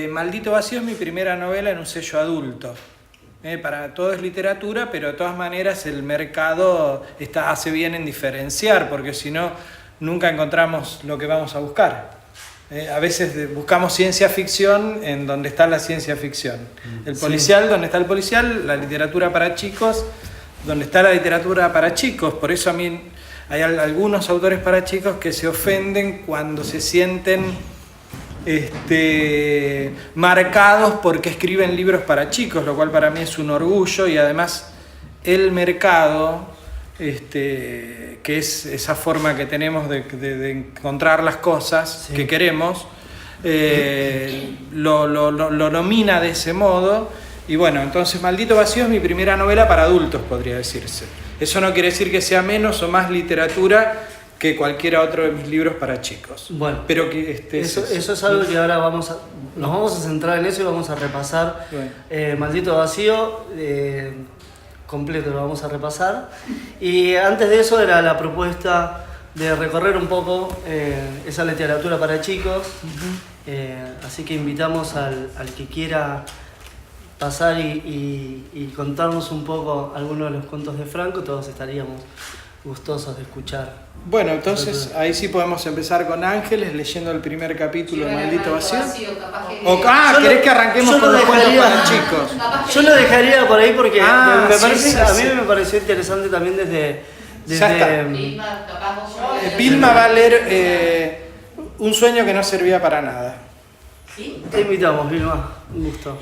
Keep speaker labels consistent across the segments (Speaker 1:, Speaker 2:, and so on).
Speaker 1: Maldito Vacío es mi primera novela en un sello adulto. Para todo es literatura, pero de todas maneras el mercado hace bien en diferenciar, porque si no, nunca encontramos lo que vamos a buscar. A veces buscamos ciencia ficción en donde está la ciencia ficción. El policial, donde está el policial, la literatura para chicos, donde está la literatura para chicos. Por eso a mí hay algunos autores para chicos que se ofenden cuando se sienten marcados porque escriben libros para chicos, lo cual para mí es un orgullo, y además el mercado, que es esa forma que tenemos de encontrar las cosas que queremos, lo nomina de ese modo. Y bueno, entonces Maldito Vacío es mi primera novela para adultos, podría decirse. Eso no quiere decir que sea menos o más literatura que cualquiera otro de mis libros para chicos.
Speaker 2: Bueno,
Speaker 1: pero que
Speaker 2: eso es algo que ahora nos vamos a centrar en eso y vamos a repasar. Maldito Vacío completo lo vamos a repasar. Y antes de eso era la propuesta de recorrer un poco esa literatura para chicos. Así que invitamos al que quiera pasar y contarnos un poco algunos de los cuentos de Franco. Todos estaríamos gustosos de escuchar.
Speaker 1: Bueno, entonces ahí sí podemos empezar con Ángeles leyendo el primer capítulo de Maldito Vacío. ¿Querés que arranquemos con los cuentos para chicos?
Speaker 2: Yo lo dejaría por ahí porque a mí me pareció interesante también desde
Speaker 1: Vilma va a leer Un sueño que no servía para nada.
Speaker 2: ¿Sí? Te invitamos, Vilma, un gusto.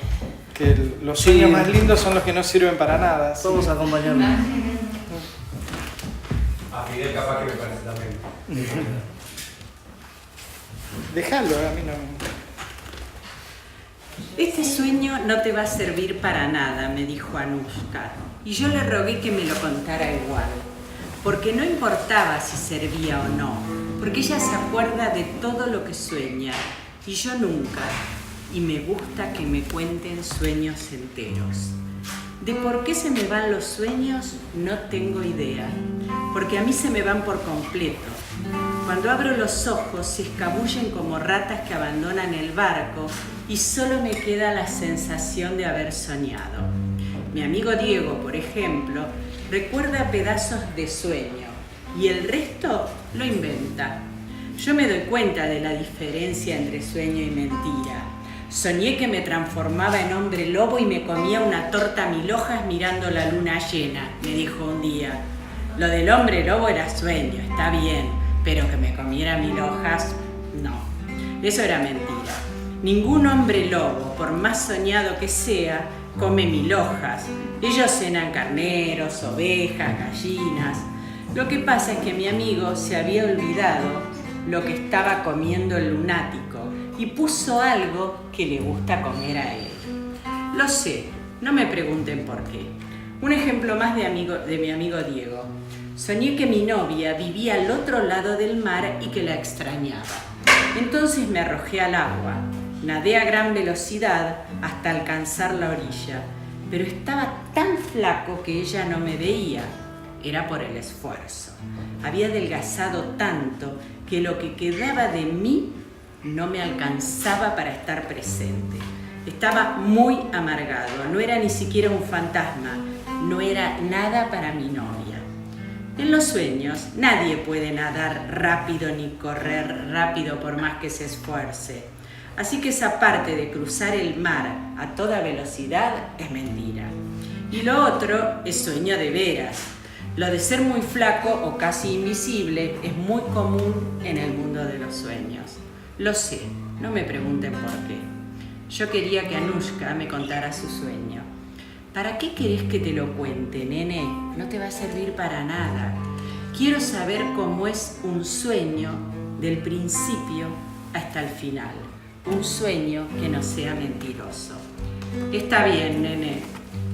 Speaker 1: Que los sueños más lindos son los que no sirven para nada.
Speaker 2: Vamos a acompañarnos.
Speaker 3: A Fidel capaz que me parece también.
Speaker 1: Déjalo, a mí no.
Speaker 4: Este sueño no te va a servir para nada, me dijo Anushka, y yo le rogué que me lo contara igual, porque no importaba si servía o no, porque ella se acuerda de todo lo que sueña, y yo nunca, y me gusta que me cuenten sueños enteros. De por qué se me van los sueños no tengo idea, porque a mí se me van por completo. Cuando abro los ojos se escabullen como ratas que abandonan el barco y solo me queda la sensación de haber soñado. Mi amigo Diego, por ejemplo, recuerda pedazos de sueño y el resto lo inventa. Yo me doy cuenta de la diferencia entre sueño y mentira. Soñé que me transformaba en hombre lobo y me comía una torta 1000 hojas mirando la luna llena, me dijo un día. Lo del hombre lobo era sueño, está bien, pero que me comiera 1000 hojas, no. Eso era mentira. Ningún hombre lobo, por más soñado que sea, come 1000 hojas. Ellos cenan carneros, ovejas, gallinas. Lo que pasa es que mi amigo se había olvidado lo que estaba comiendo el lunático y puso algo que le gusta comer a él. Lo sé, no me pregunten por qué. Un ejemplo más de mi amigo Diego. Soñé que mi novia vivía al otro lado del mar y que la extrañaba. Entonces me arrojé al agua. Nadé a gran velocidad hasta alcanzar la orilla, pero estaba tan flaco que ella no me veía. Era por el esfuerzo. Había adelgazado tanto que lo que quedaba de mí no me alcanzaba para estar presente. Estaba muy amargado, no era ni siquiera un fantasma, no era nada para mi novia. En los sueños nadie puede nadar rápido ni correr rápido por más que se esfuerce. Así que esa parte de cruzar el mar a toda velocidad es mentira. Y lo otro es sueño de veras. Lo de ser muy flaco o casi invisible es muy común en el mundo de los sueños. Lo sé, no me pregunten por qué. Yo quería que Anushka me contara su sueño. ¿Para qué querés que te lo cuente, nene? No te va a servir para nada. Quiero saber cómo es un sueño del principio hasta el final. Un sueño que no sea mentiroso. Está bien, nene.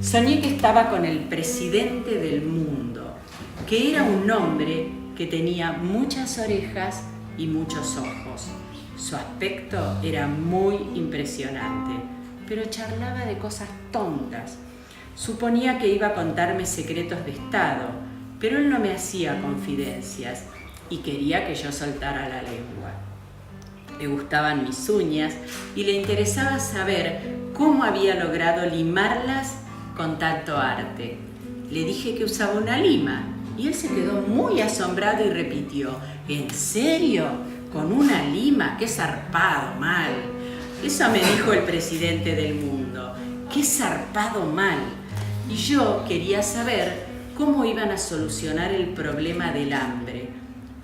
Speaker 4: Soñé que estaba con el presidente del mundo, que era un hombre que tenía muchas orejas y muchos ojos. Su aspecto era muy impresionante, pero charlaba de cosas tontas. Suponía que iba a contarme secretos de Estado, pero él no me hacía confidencias y quería que yo soltara la lengua. Le gustaban mis uñas y le interesaba saber cómo había logrado limarlas con tanto arte. Le dije que usaba una lima y él se quedó muy asombrado y repitió: ¿en serio? ¿Con una lima? ¡Qué zarpado mal! Eso me dijo el presidente del mundo. ¡Qué zarpado mal! Y yo quería saber cómo iban a solucionar el problema del hambre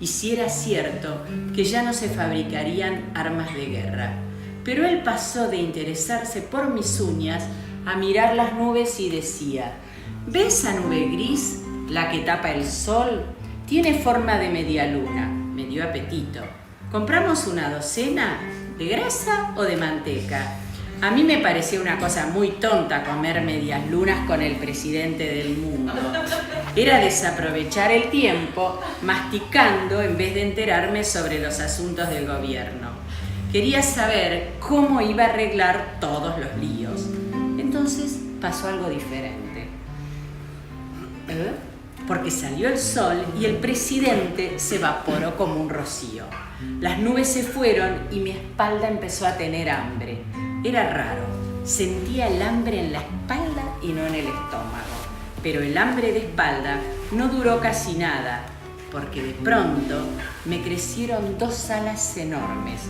Speaker 4: y si era cierto que ya no se fabricarían armas de guerra. Pero él pasó de interesarse por mis uñas a mirar las nubes y decía: ¿ves esa nube gris, la que tapa el sol? Tiene forma de media luna. Me dio apetito. ¿Compramos una docena? ¿De grasa o de manteca? A mí me parecía una cosa muy tonta comer medias lunas con el presidente del mundo. Era desaprovechar el tiempo masticando en vez de enterarme sobre los asuntos del gobierno. Quería saber cómo iba a arreglar todos los líos. Entonces pasó algo diferente. Porque salió el sol y el presidente se evaporó como un rocío. Las nubes se fueron y mi espalda empezó a tener hambre. Era raro, sentía el hambre en la espalda y no en el estómago. Pero el hambre de espalda no duró casi nada, porque de pronto me crecieron 2 alas enormes,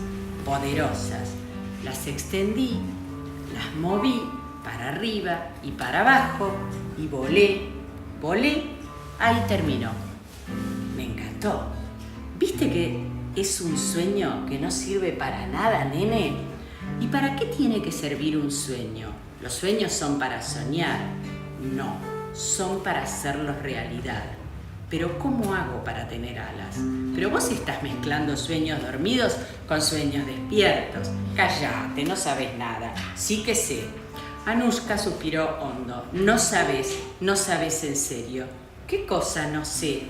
Speaker 4: poderosas. Las extendí, las moví para arriba y para abajo y volé, ahí terminó. Me encantó. ¿Viste que es un sueño que no sirve para nada, nene? ¿Y para qué tiene que servir un sueño? ¿Los sueños son para soñar? No, son para hacerlos realidad. Pero ¿cómo hago para tener alas? Pero vos estás mezclando sueños dormidos con sueños despiertos. Cállate, no sabes nada. Sí que sé. Anushka suspiró hondo. No sabes en serio. ¿Qué cosa no sé?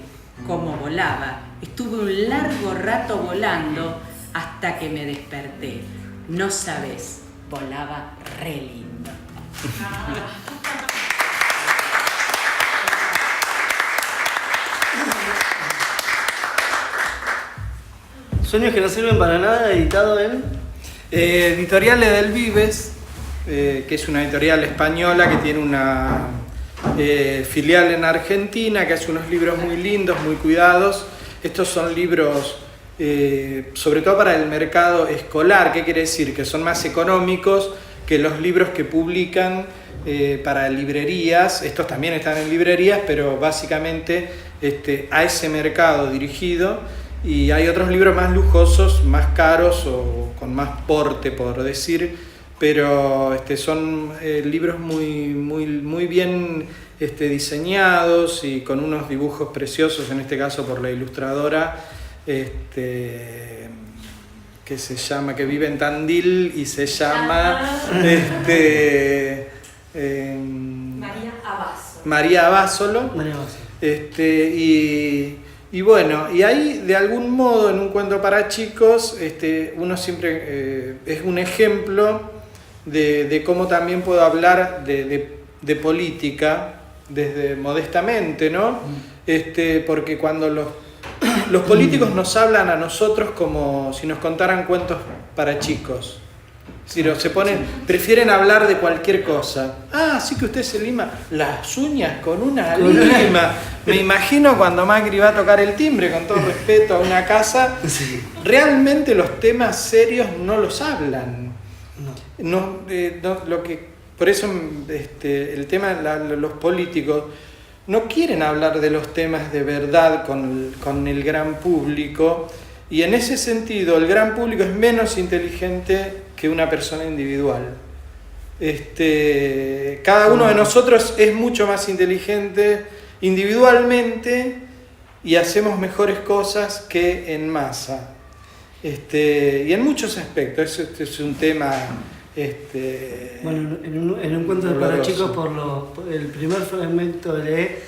Speaker 4: Cómo volaba. Estuve un largo rato volando hasta que me desperté. No sabes, volaba re lindo.
Speaker 2: Sueños que no sirven para nada, editado en...
Speaker 1: Editorial Edelvives, que es una editorial española que tiene una filial en Argentina, que hace unos libros muy lindos, muy cuidados. Estos son libros sobre todo para el mercado escolar. ¿Qué quiere decir? Que son más económicos que los libros que publican para librerías. Estos también están en librerías, pero básicamente a ese mercado dirigido. Y hay otros libros más lujosos, más caros o con más porte, por decir, pero son libros muy bien diseñados y con unos dibujos preciosos, en este caso por la ilustradora que vive en Tandil y se llama María Abasolo. Y bueno, y ahí de algún modo en un cuento para chicos uno siempre es un ejemplo de cómo también puedo hablar de política desde modestamente, ¿no? Porque cuando los políticos nos hablan a nosotros como si nos contaran cuentos para chicos. Si prefieren hablar de cualquier cosa. Ah, sí que usted se lima las uñas con una lima. Me imagino cuando Macri va a tocar el timbre, con todo respeto, a una casa. Sí. Realmente los temas serios no los hablan. Por eso el tema, los políticos no quieren hablar de los temas de verdad con el gran público. Y en ese sentido, el gran público es menos inteligente que una persona individual. Cada uno de nosotros es mucho más inteligente individualmente y hacemos mejores cosas que en masa. Y en muchos aspectos, este es un tema...
Speaker 2: Bueno, en un cuento para chicos, por el primer fragmento de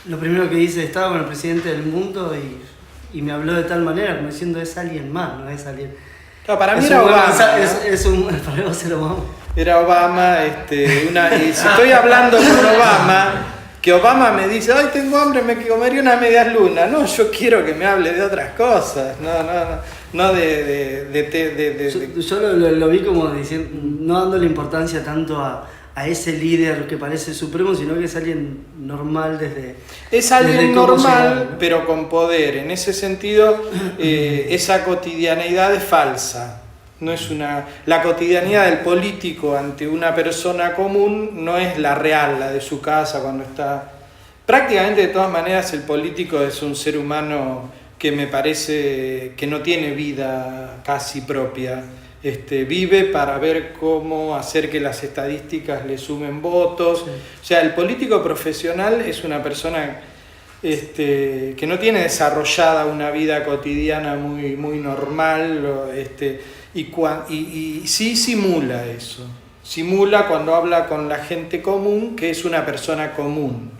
Speaker 2: lo primero que dice, estaba con el presidente del mundo y me habló de tal manera como diciendo es alguien más, no es alguien.
Speaker 1: Claro, para mí era Obama.
Speaker 2: Para vos era Obama.
Speaker 1: Era Obama, y si estoy hablando con Obama, que Obama me dice, ay, tengo hambre, me comería una media luna. No, yo quiero que me hable de otras cosas. no
Speaker 2: Yo lo vi como diciendo, no dándole importancia tanto a ese líder que parece supremo, sino que es alguien normal
Speaker 1: Es alguien
Speaker 2: desde cómo
Speaker 1: normal,
Speaker 2: llegar, ¿no?
Speaker 1: pero con poder. En ese sentido, esa cotidianeidad es falsa. No es la cotidianidad del político ante una persona común no es la real, la de su casa cuando está... Prácticamente, de todas maneras, el político es un ser humano que me parece que no tiene vida casi propia. Vive para ver cómo hacer que las estadísticas le sumen votos.
Speaker 2: Sí.
Speaker 1: O sea, el político profesional es una persona que no tiene desarrollada una vida cotidiana muy normal, y sí simula eso. Simula cuando habla con la gente común que es una persona común.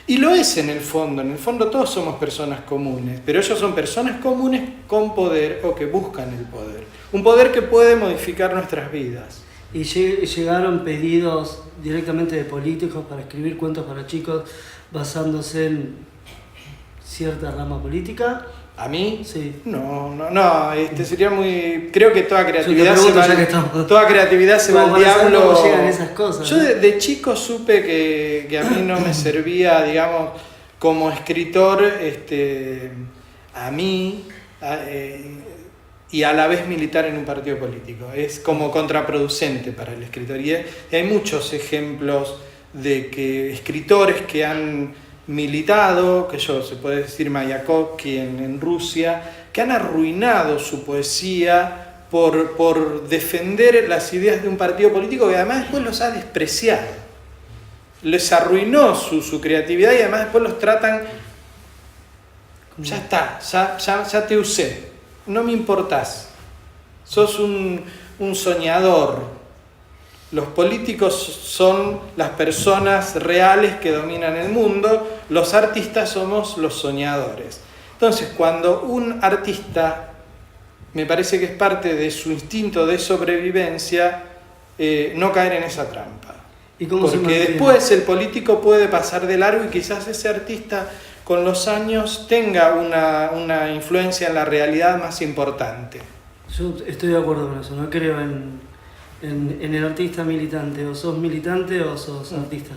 Speaker 1: Y lo es en el fondo todos somos personas comunes, pero ellos son personas comunes con poder o que buscan el poder. Un poder que puede modificar nuestras vidas.
Speaker 2: Y llegaron pedidos directamente de políticos para escribir cuentos para chicos basándose en cierta rama política.
Speaker 1: ¿A mí?
Speaker 2: Sí.
Speaker 1: No, sería muy... Creo que toda creatividad
Speaker 2: Yo te pregunto, ya que estamos.
Speaker 1: Toda creatividad se va al
Speaker 2: Como para saber
Speaker 1: diablo.
Speaker 2: cómo llegan esas cosas,
Speaker 1: Yo
Speaker 2: ¿no?
Speaker 1: de chico supe que a mí no me servía, digamos, como escritor, a mí, y a la vez militar en un partido político. Es como contraproducente para el escritor. Y hay muchos ejemplos de que escritores que han militado, se puede decir Mayakovsky en Rusia, que han arruinado su poesía por defender las ideas de un partido político que además después los ha despreciado. Les arruinó su creatividad y además después los tratan... Ya está, ya te usé, no me importás, sos un soñador. Los políticos son las personas reales que dominan el mundo, los artistas somos los soñadores. Entonces, cuando un artista, me parece que es parte de su instinto de sobrevivencia, no caer en esa trampa.
Speaker 2: ¿Y cómo se
Speaker 1: Porque
Speaker 2: mantiene?
Speaker 1: después el político puede pasar de largo y quizás ese artista con los años tenga una influencia en la realidad más importante.
Speaker 2: Yo estoy de acuerdo con eso, no creo en el artista militante, o sos militante o sos artista.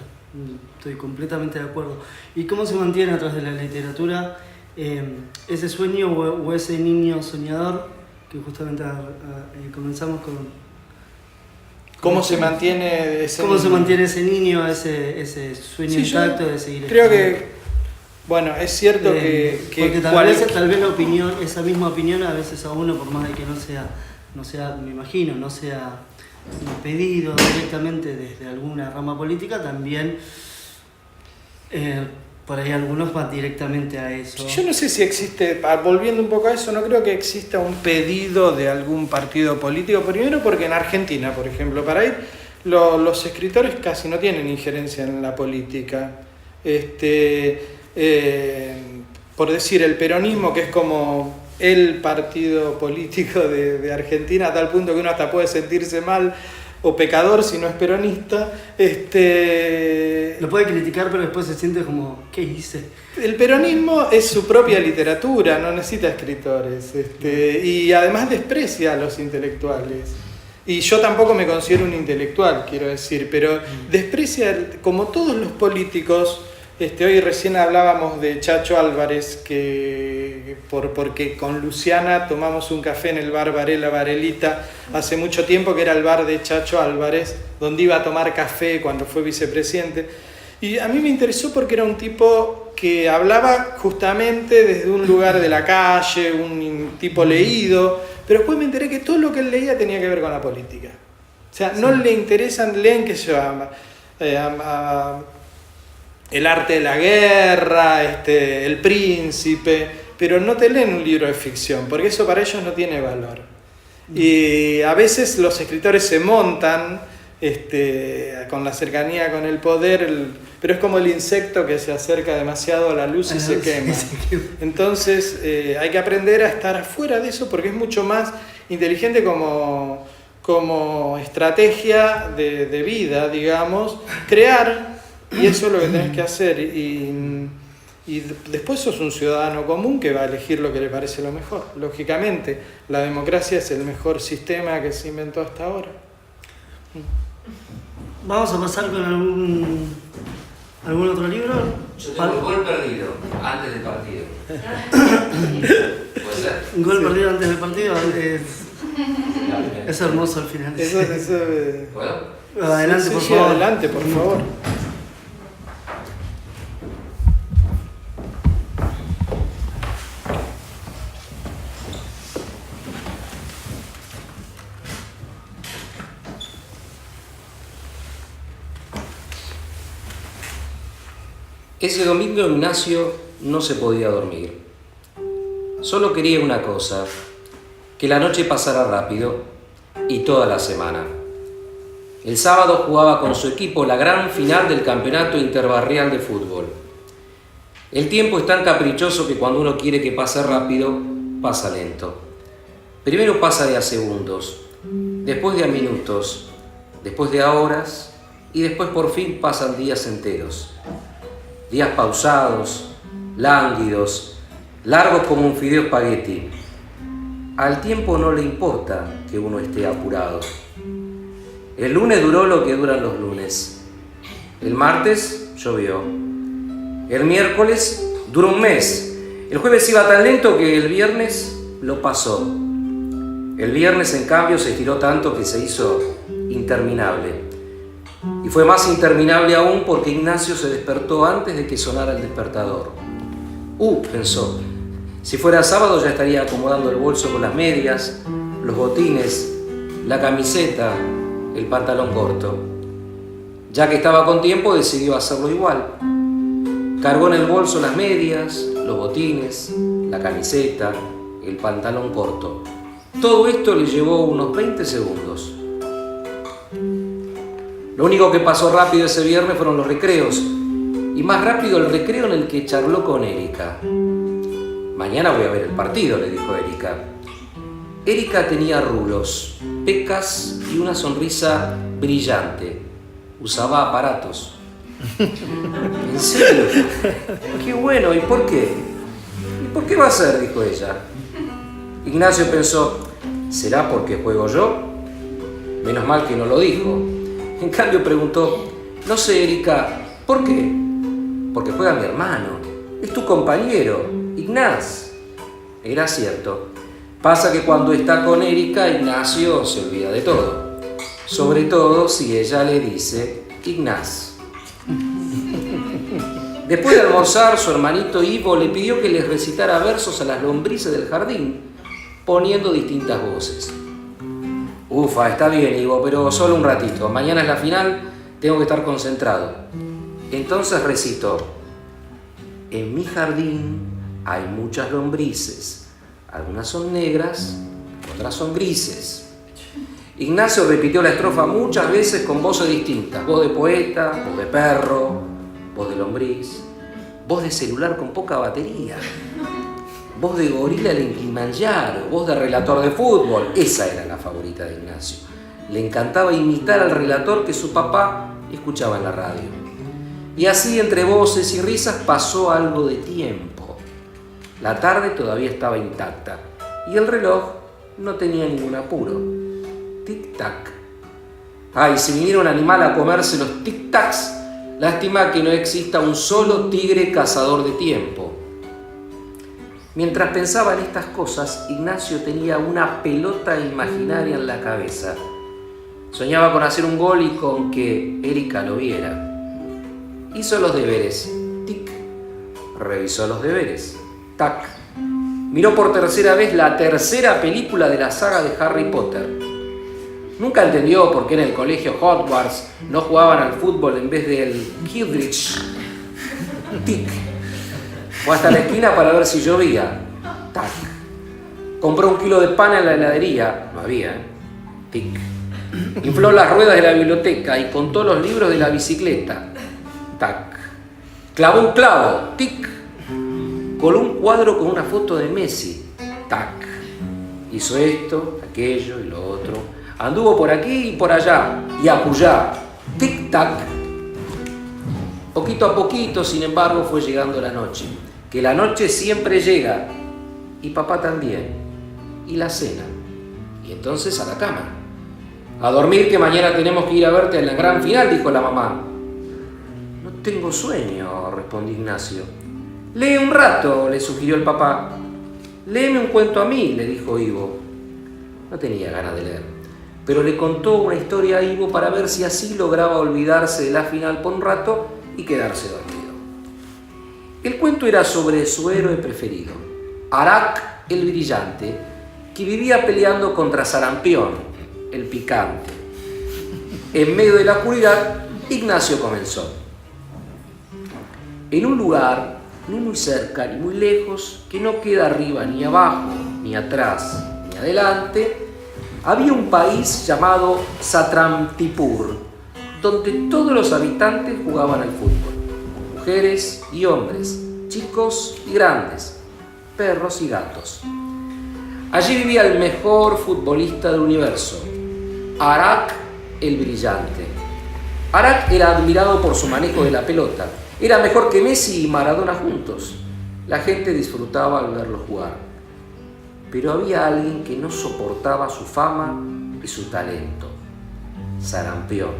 Speaker 2: Estoy completamente de acuerdo. ¿Y cómo se mantiene a través de la literatura ese sueño o ese niño soñador que justamente comenzamos con...
Speaker 1: ¿Cómo se mantiene ese
Speaker 2: ¿Cómo
Speaker 1: niño?
Speaker 2: se mantiene ese niño, ese sueño
Speaker 1: Sí,
Speaker 2: intacto de seguir
Speaker 1: creo
Speaker 2: escribiendo?
Speaker 1: que, bueno, es cierto que
Speaker 2: porque tal vez la opinión, esa misma opinión a veces a uno, por más de que no sea, me imagino, no sea pedido directamente desde alguna rama política, también por ahí algunos van directamente a eso.
Speaker 1: yo no sé si existe, volviendo un poco a eso, no creo que exista un pedido de algún partido político. Primero porque en Argentina, por ejemplo, para ir, los escritores casi no tienen injerencia en la política. Por decir, el peronismo, que es como el partido político de Argentina, a tal punto que uno hasta puede sentirse mal o pecador si no es peronista.
Speaker 2: Lo puede criticar, pero después se siente como, ¿qué hice?
Speaker 1: El peronismo es su propia literatura, no necesita escritores, y además desprecia a los intelectuales. Y yo tampoco me considero un intelectual, quiero decir, pero desprecia, como todos los políticos. Hoy recién hablábamos de Chacho Álvarez, porque con Luciana tomamos un café en el bar Varela Varelita hace mucho tiempo, que era el bar de Chacho Álvarez, donde iba a tomar café cuando fue vicepresidente. Y a mí me interesó porque era un tipo que hablaba justamente desde un lugar de la calle, un tipo leído, pero después me enteré que todo lo que él leía tenía que ver con la política. O sea, no le interesan, leen que se llama... El arte de la guerra, El Príncipe, pero no te leen un libro de ficción, porque eso para ellos no tiene valor. Y a veces los escritores se montan con la cercanía con el poder, pero es como el insecto que se acerca demasiado a la luz y se quema. Entonces hay que aprender a estar afuera de eso, porque es mucho más inteligente como estrategia de vida, digamos, crear. Y eso es lo que tenés que hacer. Y Y después sos un ciudadano común que va a elegir lo que le parece lo mejor. Lógicamente, la democracia es el mejor sistema que se inventó hasta ahora.
Speaker 2: Vamos a pasar con algún otro libro.
Speaker 5: Yo tengo un gol perdido antes del partido. ¿Puede ser?
Speaker 2: Un gol perdido antes del partido. Es hermoso al final.
Speaker 5: ¿Puedo?
Speaker 2: Adelante, por
Speaker 1: Sí,
Speaker 2: favor.
Speaker 1: adelante, por favor.
Speaker 5: Ese domingo Ignacio no se podía dormir. Solo quería una cosa, que la noche pasara rápido y toda la semana. El sábado jugaba con su equipo la gran final del campeonato interbarrial de fútbol. El tiempo es tan caprichoso que cuando uno quiere que pase rápido, pasa lento. Primero pasa de a segundos, después de a minutos, después de a horas y después por fin pasan días enteros. Días pausados, lánguidos, largos como un fideo espagueti. Al tiempo no le importa que uno esté apurado. El lunes duró lo que duran los lunes. El martes llovió. El miércoles duró un mes. El jueves iba tan lento que el viernes lo pasó. El viernes, en cambio, se estiró tanto que se hizo interminable. Y fue más interminable aún porque Ignacio se despertó antes de que sonara el despertador. Pensó, si fuera sábado ya estaría acomodando el bolso con las medias, los botines, la camiseta, el pantalón corto. Ya que estaba con tiempo, decidió hacerlo igual. Cargó en el bolso las medias, los botines, la camiseta, el pantalón corto. Todo esto le llevó unos 20 segundos. Lo único que pasó rápido ese viernes fueron los recreos, y más rápido el recreo en el que charló con Erika. Mañana voy a ver el partido, le dijo Erika. Erika tenía rulos, pecas y una sonrisa brillante. Usaba aparatos. ¿En serio? ¡Qué bueno! ¿Y por qué? ¿Y por qué va a ser?, dijo ella. Ignacio pensó, ¿será porque juego yo? Menos mal que no lo dijo. En cambio preguntó, no sé, Erika, ¿por qué? Porque juega mi hermano, es tu compañero, Ignaz. Era cierto. Pasa que cuando está con Erika, Ignacio se olvida de todo. Sobre todo si ella le dice Ignaz. Después de almorzar, su hermanito Ivo le pidió que les recitara versos a las lombrices del jardín, poniendo distintas voces. Ufa, está bien, Ivo, pero solo un ratito. Mañana es la final, tengo que estar concentrado. Entonces recitó: en mi jardín hay muchas lombrices. Algunas son negras, otras son grises. Ignacio repitió la estrofa muchas veces con voces distintas. Voz de poeta, voz de perro, voz de lombriz, voz de celular con poca batería, voz de gorila del Kilimanjaro, voz de relator de fútbol. Esa era la favorita de Ignacio. Le encantaba imitar al relator que su papá escuchaba en la radio. Y así, entre voces y risas, pasó algo de tiempo. La tarde todavía estaba intacta y el reloj no tenía ningún apuro. Tic-tac. Ay, si viniera un animal a comerse los tic-tacs, lástima que no exista un solo tigre cazador de tiempo. Mientras pensaba en estas cosas, Ignacio tenía una pelota imaginaria en la cabeza. Soñaba con hacer un gol y con que Erika lo viera. Hizo los deberes. Tic. Revisó los deberes. Tac. Miró por tercera vez la tercera película de la saga de Harry Potter. Nunca entendió por qué en el colegio Hogwarts no jugaban al fútbol en vez del Quidditch. Tic. Fue hasta la esquina para ver si llovía. Tac. Compró 1 kilo de pan en la heladería. No había. Tic. Infló las ruedas de la biblioteca y contó los libros de la bicicleta. Tac. Clavó un clavo. Tic. Coló un cuadro con una foto de Messi. Tac. Hizo esto, aquello y lo otro. Anduvo por aquí y por allá y acullá. Tic tac. Poquito a poquito, sin embargo, fue llegando la noche. Que la noche siempre llega. Y papá también. Y la cena. Y entonces a la cama. A dormir, que mañana tenemos que ir a verte en la gran final, dijo la mamá. No tengo sueño, respondió Ignacio. Lee un rato, le sugirió el papá. Léeme un cuento a mí, le dijo Ivo. No tenía ganas de leer, pero le contó una historia a Ivo para ver si así lograba olvidarse de la final por un rato y quedarse dormido. El cuento era sobre su héroe preferido, Arak el Brillante, que vivía peleando contra Sarampión, el Picante. En medio de la oscuridad, Ignacio comenzó. En un lugar, ni muy cerca ni muy lejos, que no queda arriba ni abajo, ni atrás ni adelante, había un país llamado Satramtipur, donde todos los habitantes jugaban al fútbol. Mujeres y hombres, chicos y grandes, perros y gatos. Allí vivía el mejor futbolista del universo, Arak el Brillante. Arak era admirado por su manejo de la pelota. Era mejor que Messi y Maradona juntos. La gente disfrutaba al verlo jugar. Pero había alguien que no soportaba su fama y su talento. Sarampión,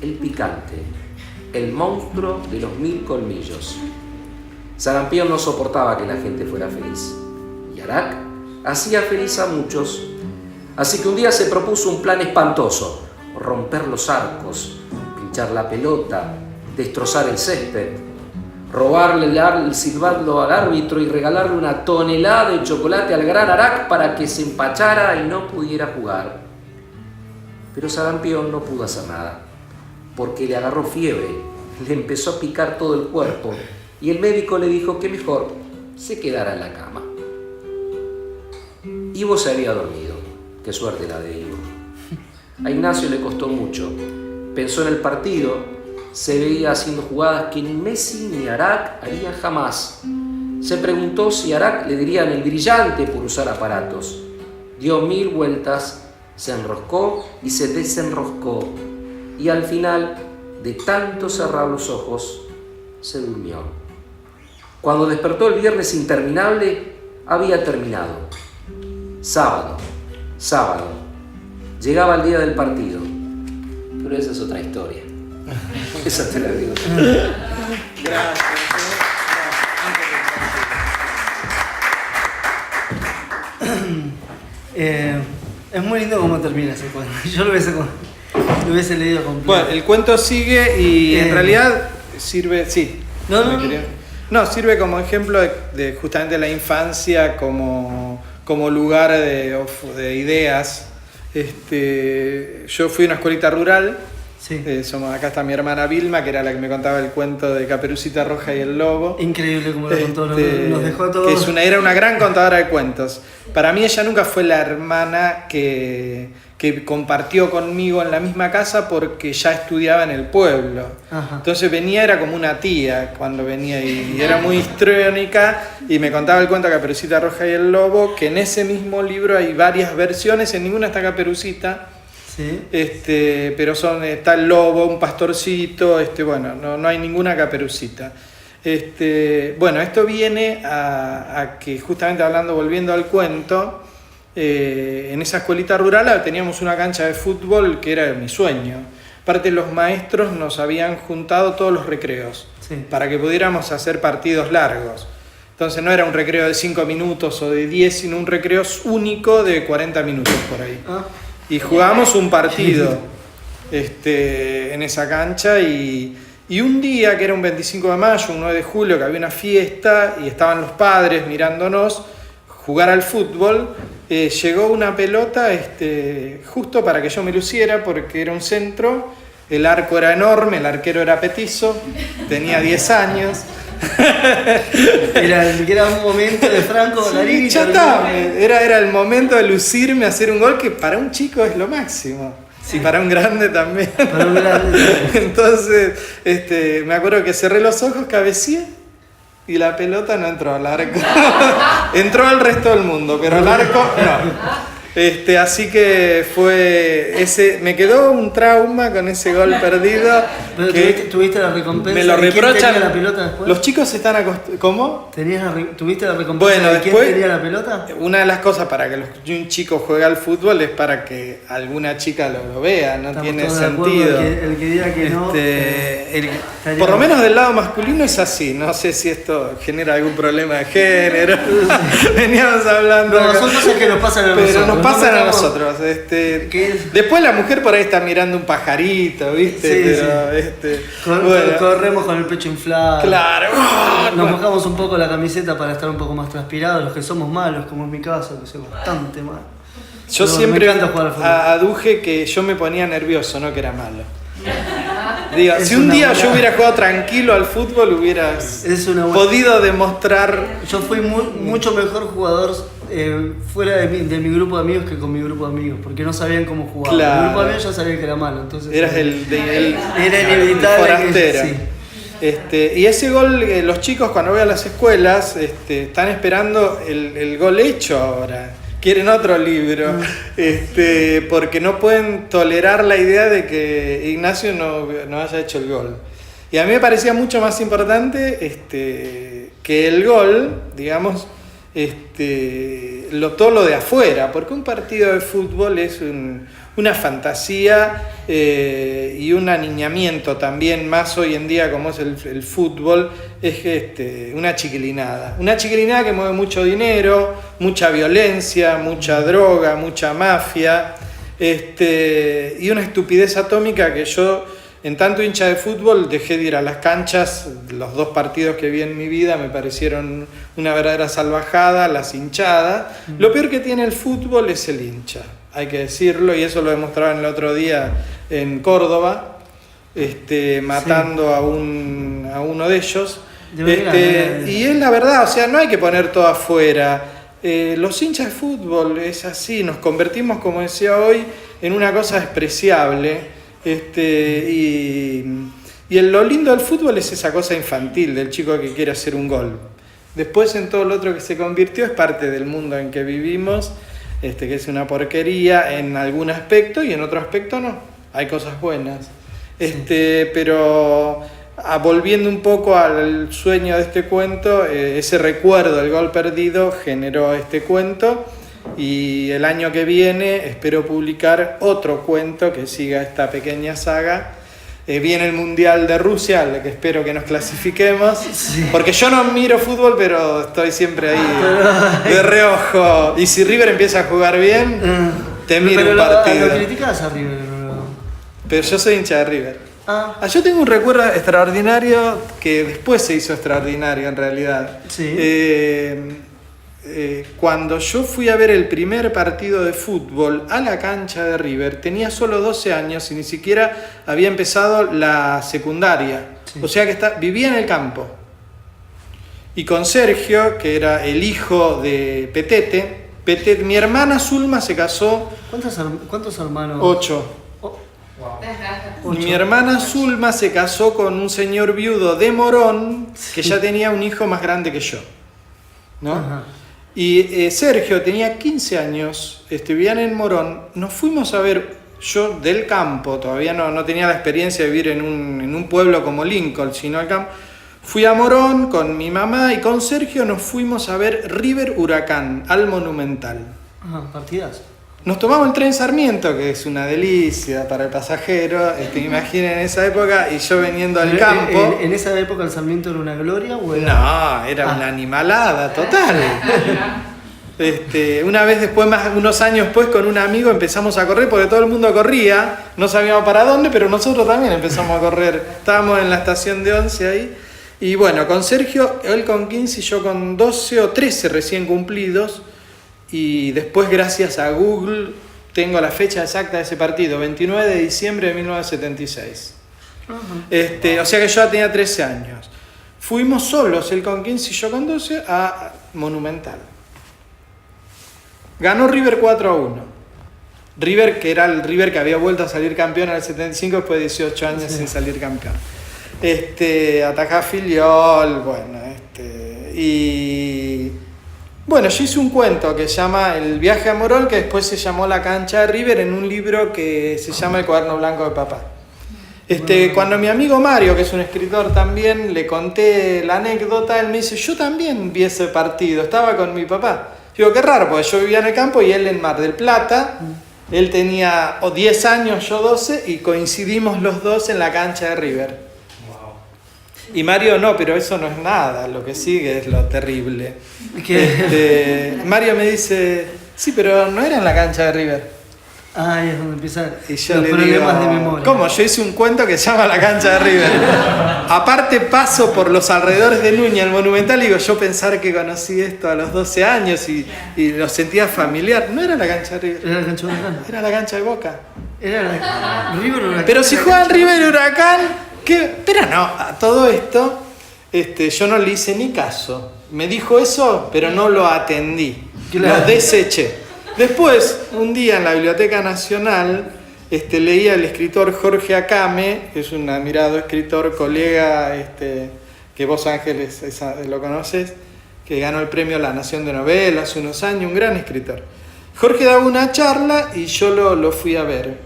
Speaker 5: el Picante, el monstruo de los 1000 colmillos. Sarampión no soportaba que la gente fuera feliz. Y Arak hacía feliz a muchos. Así que un día se propuso un plan espantoso: romper los arcos, pinchar la pelota, destrozar el césped, robarle el silbato al árbitro y regalarle una tonelada de chocolate al gran Arak para que se empachara y no pudiera jugar. Pero Sarampión no pudo hacer nada, porque le agarró fiebre, le empezó a picar todo el cuerpo y el médico le dijo que mejor se quedara en la cama. Ivo se había dormido. Qué suerte la de Ivo. A Ignacio le costó mucho. Pensó en el partido. Se veía haciendo jugadas que ni Messi ni Arak harían jamás. Se preguntó si a Arak le dirían el Brillante por usar aparatos. Dio 1000 vueltas, se enroscó y se desenroscó. Y al final, de tanto cerrar los ojos, se durmió. Cuando despertó el viernes interminable, había terminado. Sábado. Llegaba el día del partido. Pero esa es otra historia. Esa te la digo.
Speaker 1: Gracias.
Speaker 2: Es muy lindo cómo termina ese cuento. Yo lo hubiese leído completo.
Speaker 1: Bueno, el cuento sigue y en realidad sirve, sí. No, sirve como ejemplo de justamente la infancia como lugar de ideas. Yo fui a una escuelita rural.
Speaker 2: Sí.
Speaker 1: Acá está mi hermana Vilma, que era la que me contaba el cuento de Caperucita Roja y el Lobo.
Speaker 2: Increíble como lo contó, nos dejó a todos.
Speaker 1: Que era una gran contadora de cuentos. Para mí ella nunca fue la hermana que compartió conmigo en la misma casa porque ya estudiaba en el pueblo.
Speaker 2: Ajá.
Speaker 1: Entonces era como una tía cuando venía y era muy histriónica y me contaba el cuento de Caperucita Roja y el Lobo, que en ese mismo libro hay varias versiones, en ninguna está Caperucita.
Speaker 2: Sí.
Speaker 1: Pero está el lobo, un pastorcito, no hay ninguna Caperucita. Esto viene a que justamente volviendo al cuento, en esa escuelita rural teníamos una cancha de fútbol que era mi sueño. Aparte, los maestros nos habían juntado todos los recreos,
Speaker 2: sí,
Speaker 1: para que pudiéramos hacer partidos largos. Entonces no era un recreo de 5 minutos o de 10, sino un recreo único de 40 minutos por ahí. Y jugamos un partido en esa cancha y un día, que era un 25 de mayo, un 9 de julio, que había una fiesta y estaban los padres mirándonos jugar al fútbol, llegó una pelota justo para que yo me luciera, porque era un centro, el arco era enorme, el arquero era petizo, tenía 10 años.
Speaker 2: Era un momento de Franco Larini.
Speaker 1: Sí, ya está. Era el momento de lucirme, hacer un gol que para un chico es lo máximo. Sí, para un grande también.
Speaker 2: Para un grande.
Speaker 1: Entonces, me acuerdo que cerré los ojos, cabeceé y la pelota no entró al arco. Entró al resto del mundo, pero al arco no. Así que me quedó un trauma con ese gol perdido.
Speaker 2: Pero tuviste la recompensa.
Speaker 1: Me lo
Speaker 2: ¿De quién
Speaker 1: reprochan.
Speaker 2: tenía la pelota después?
Speaker 1: Los chicos están acostumbrados. ¿Cómo?
Speaker 2: ¿Tuviste la recompensa
Speaker 1: Bueno,
Speaker 2: de quién
Speaker 1: después,
Speaker 2: tenía la pelota?
Speaker 1: una de las cosas para que un chico juegue al fútbol es para que alguna chica lo vea, no
Speaker 2: Estamos
Speaker 1: tiene
Speaker 2: todos de acuerdo,
Speaker 1: sentido.
Speaker 2: el que diga que no.
Speaker 1: Por lo menos del lado masculino es así, no sé si esto genera algún problema de género. Veníamos hablando.
Speaker 2: No, son cosas que nos pasan a nosotros.
Speaker 1: Pero nos pasan a
Speaker 2: metamos-
Speaker 1: nosotros. Después la mujer por ahí está mirando un pajarito, ¿viste?
Speaker 2: Sí,
Speaker 1: pero bueno,
Speaker 2: corremos con el pecho inflado.
Speaker 1: claro.
Speaker 2: Nos mojamos un poco la camiseta para estar un poco más transpirados, los que somos malos, como es mi caso, que soy bastante malo.
Speaker 1: Yo
Speaker 2: Pero
Speaker 1: siempre
Speaker 2: me encanta jugar al fútbol.
Speaker 1: aduje que yo me ponía nervioso, no que era malo. Digo,
Speaker 2: Es
Speaker 1: si un
Speaker 2: una
Speaker 1: día
Speaker 2: buena-
Speaker 1: yo hubiera jugado tranquilo al fútbol, hubieras
Speaker 2: Es una buena-
Speaker 1: podido demostrar.
Speaker 2: Yo fui mucho mejor jugador fuera de mi grupo de amigos que con mi grupo de amigos, porque no sabían cómo jugar.
Speaker 1: Claro.
Speaker 2: Mi grupo de amigos ya sabía que era malo, entonces...
Speaker 1: Eras el
Speaker 2: Era inevitable
Speaker 1: forastero.
Speaker 2: que- sí.
Speaker 1: Y ese gol, los chicos cuando voy a las escuelas están esperando el gol hecho ahora. Quieren otro libro, porque no pueden tolerar la idea de que Ignacio no haya hecho el gol. Y a mí me parecía mucho más importante que el gol, digamos, todo lo de afuera, porque un partido de fútbol es una fantasía y un aniñamiento también, más hoy en día como es el fútbol, es una chiquilinada. Una chiquilinada que mueve mucho dinero, mucha violencia, mucha droga, mucha mafia, y una estupidez atómica que yo, en tanto hincha de fútbol, dejé de ir a las canchas. Los 2 partidos que vi en mi vida me parecieron una verdadera salvajada, las hinchadas. Lo peor que tiene el fútbol es el hincha, hay que decirlo, y eso lo demostraban el otro día en Córdoba, matando a uno de ellos. Y es la verdad, o sea, no hay que poner todo afuera. Los hinchas de fútbol es así, nos convertimos, como decía hoy, en una cosa despreciable. Y lo lindo del fútbol es esa cosa infantil del chico que quiere hacer un gol. Después, en todo lo otro que se convirtió, es parte del mundo en que vivimos, que es una porquería en algún aspecto y en otro aspecto no. Hay cosas buenas. Pero volviendo un poco al sueño de este cuento, ese recuerdo del gol perdido generó este cuento. Y el año que viene espero publicar otro cuento que siga esta pequeña saga. Viene el Mundial de Rusia, al que espero que nos clasifiquemos. Sí. Porque yo no miro fútbol, pero estoy siempre ahí de reojo. Y si River empieza a jugar bien, te miro un partido.
Speaker 2: ¿Lo criticás a River?
Speaker 1: Pero yo soy hincha de River. Yo tengo un recuerdo extraordinario que después se hizo extraordinario en realidad.
Speaker 2: Sí.
Speaker 1: Cuando yo fui a ver el primer partido de fútbol a la cancha de River, tenía solo 12 años y ni siquiera había empezado la secundaria. Sí. O sea que vivía en el campo. Y con Sergio, que era el hijo de Petete, mi hermana Zulma se casó...
Speaker 2: ¿Cuántos hermanos?
Speaker 1: 8.
Speaker 2: Wow.
Speaker 1: Mi hermana Zulma se casó con un señor viudo de Morón, que ya tenía un hijo más grande que yo, ¿no? Ajá. Y Sergio tenía 15 años, vivían en Morón. Nos fuimos a ver, yo del campo, todavía no tenía la experiencia de vivir en un pueblo como Lincoln, sino al campo. Fui a Morón con mi mamá y con Sergio nos fuimos a ver River Huracán, al Monumental.
Speaker 2: Partidas.
Speaker 1: Nos tomamos el tren Sarmiento, que es una delicia para el pasajero. Imaginen esa época y yo veniendo al campo.
Speaker 2: ¿En esa época el Sarmiento era una gloria o era...?
Speaker 1: No, era una animalada total. Una vez después, unos años después, con un amigo empezamos a correr porque todo el mundo corría. No sabíamos para dónde, pero nosotros también empezamos a correr. Estábamos en la estación de 11 ahí. Y bueno, con Sergio, él con 15 y yo con 12 o 13 recién cumplidos. Y después, gracias a Google, tengo la fecha exacta de ese partido, 29 de diciembre de 1976. Uh-huh. O sea que yo ya tenía 13 años. Fuimos solos, él con 15 y yo con 12, a Monumental. Ganó River 4-1. River, que era el River que había vuelto a salir campeón en el 75 después de 18 años sin salir campeón. Atajá Filiol, bueno, y Bueno, yo hice un cuento que se llama El viaje a Morón, que después se llamó La cancha de River, en un libro que se llama El cuaderno blanco de papá. Cuando mi amigo Mario, que es un escritor también, le conté la anécdota, él me dice, yo también vi ese partido, estaba con mi papá. Digo, qué raro, porque yo vivía en el campo y él en Mar del Plata. Él tenía 10 años, yo 12, y coincidimos los dos en la cancha de River. Y Mario no, pero eso no es nada, lo que sigue es lo terrible. Mario me dice, sí, pero no era en la cancha de River.
Speaker 2: Ahí es donde empiezan
Speaker 1: Y yo
Speaker 2: los
Speaker 1: le
Speaker 2: problemas
Speaker 1: digo,
Speaker 2: de memoria.
Speaker 1: ¿cómo? Yo hice un cuento que se llama La cancha de River. Aparte paso por los alrededores de Núñez, el Monumental, y digo, yo pensar que conocí esto a los 12 años y lo sentía familiar. No era la cancha de River.
Speaker 2: Era la cancha de Huracán.
Speaker 1: Era la cancha de Boca.
Speaker 2: Era la River Huracán.
Speaker 1: Pero si juegan River y Huracán, ¿qué? Pero no, a todo esto yo no le hice ni caso. Me dijo eso, pero no lo atendí.
Speaker 2: Claro.
Speaker 1: Lo deseché. Después, un día en la Biblioteca Nacional, leía al escritor Jorge Acame, que es un admirado escritor, colega, que vos, Ángeles, lo conoces, que ganó el premio La Nación de Novela hace unos años, un gran escritor. Jorge daba una charla y yo lo fui a ver.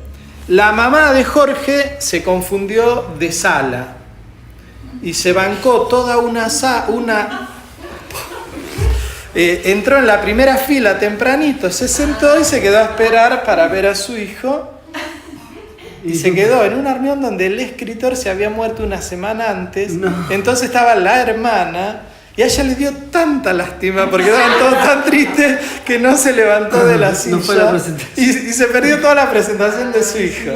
Speaker 1: La mamá de Jorge se confundió de sala y se bancó toda una entró en la primera fila tempranito, se sentó y se quedó a esperar para ver a su hijo. Y se quedó en una reunión donde el escritor se había muerto una semana antes. No. Entonces estaba la hermana y a ella le dio tanta lástima porque estaban todos tan tristes que no se levantó de la silla.
Speaker 2: No fue la presentación.
Speaker 1: Y se perdió toda la presentación de su hijo.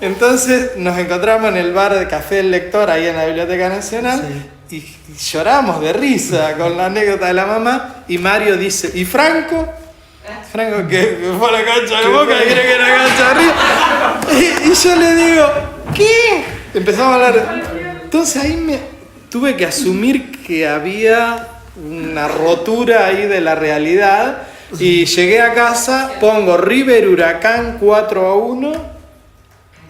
Speaker 1: Entonces nos encontramos en el bar de Café del Lector ahí en la Biblioteca Nacional. Sí. Y lloramos de risa con la anécdota de la mamá. Y Mario dice, ¿y Franco? Franco que fue a la cancha de Boca y cree que era la cancha de River. Y yo le digo, ¿qué? Empezamos a hablar. Entonces ahí tuve que asumir que había una rotura ahí de la realidad. Y llegué a casa, pongo River Huracán 4-1.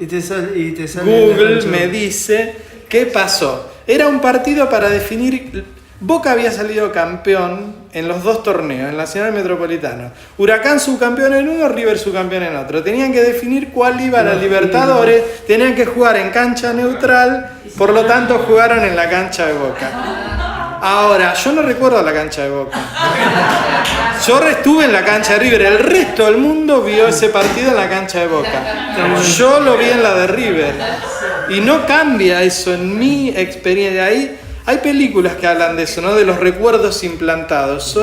Speaker 2: Y te sale
Speaker 1: Google me dice, ¿qué pasó? Era un partido para definir. Boca había salido campeón en los dos torneos, en Nacional y Metropolitano. Huracán subcampeón en uno, River subcampeón en otro. Tenían que definir cuál iba a la Libertadores, tenían que jugar en cancha neutral, por lo tanto jugaron en la cancha de Boca. Ahora, yo no recuerdo la cancha de Boca. Yo estuve en la cancha de River, el resto del mundo vio ese partido en la cancha de Boca. Yo lo vi en la de River. Y no cambia eso en mi experiencia. Hay películas que hablan de eso, ¿no? De los recuerdos implantados.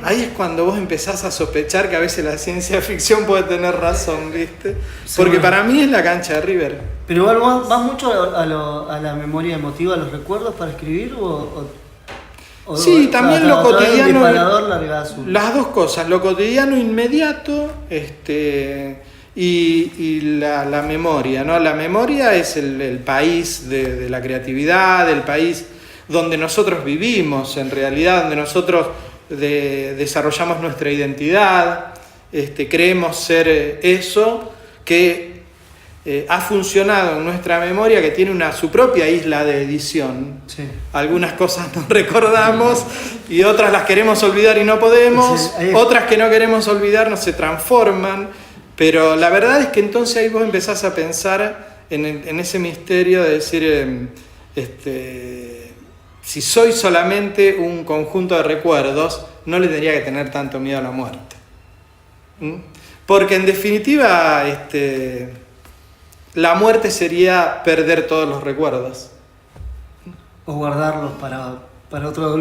Speaker 1: Ahí es cuando vos empezás a sospechar que a veces la ciencia ficción puede tener razón, ¿viste? Porque para mí es la cancha de River.
Speaker 2: ¿Pero vas mucho a la memoria emotiva, a los recuerdos para escribir
Speaker 1: sí, también lo cotidiano.
Speaker 2: Las
Speaker 1: dos cosas, lo cotidiano inmediato, y la memoria, ¿no? La memoria es el país de la creatividad, el país donde nosotros vivimos, en realidad, donde nosotros desarrollamos nuestra identidad, creemos ser eso que ha funcionado en nuestra memoria, que tiene su propia isla de edición. Sí. Algunas cosas nos recordamos y otras las queremos olvidar y no podemos, otras que no queremos olvidar no se transforman. Pero la verdad es que entonces ahí vos empezás a pensar en ese misterio de decir, si soy solamente un conjunto de recuerdos, no le tendría que tener tanto miedo a la muerte. Porque en definitiva, la muerte sería perder todos los recuerdos.
Speaker 2: O guardarlos para otro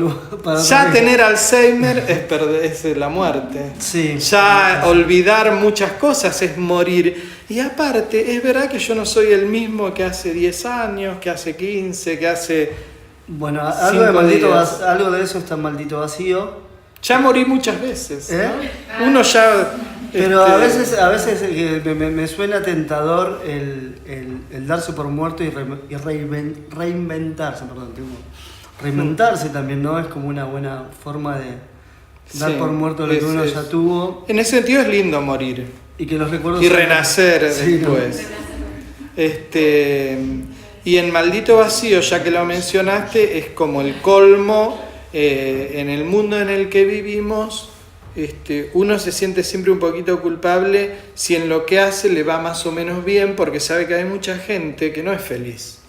Speaker 1: ya tener Alzheimer es la muerte.
Speaker 2: Sí.
Speaker 1: Ya olvidar muchas cosas es morir. Y aparte, es verdad que yo no soy el mismo que hace 10 años, que hace 15, que hace...
Speaker 2: Bueno, algo de eso está Maldito Vacío.
Speaker 1: Ya morí muchas veces, ¿no? Uno ya...
Speaker 2: Pero a veces me suena tentador el darse por muerto y reinventarse, Reinventarse también, ¿no? Es como una buena forma de dar por muerto lo que uno ya tuvo.
Speaker 1: En ese sentido es lindo morir.
Speaker 2: Y que los recuerdos...
Speaker 1: Y renacer después. ¿No? Y en Maldito Vacío, ya que lo mencionaste, es como el colmo en el mundo en el que vivimos, uno se siente siempre un poquito culpable si en lo que hace le va más o menos bien, porque sabe que hay mucha gente que no es feliz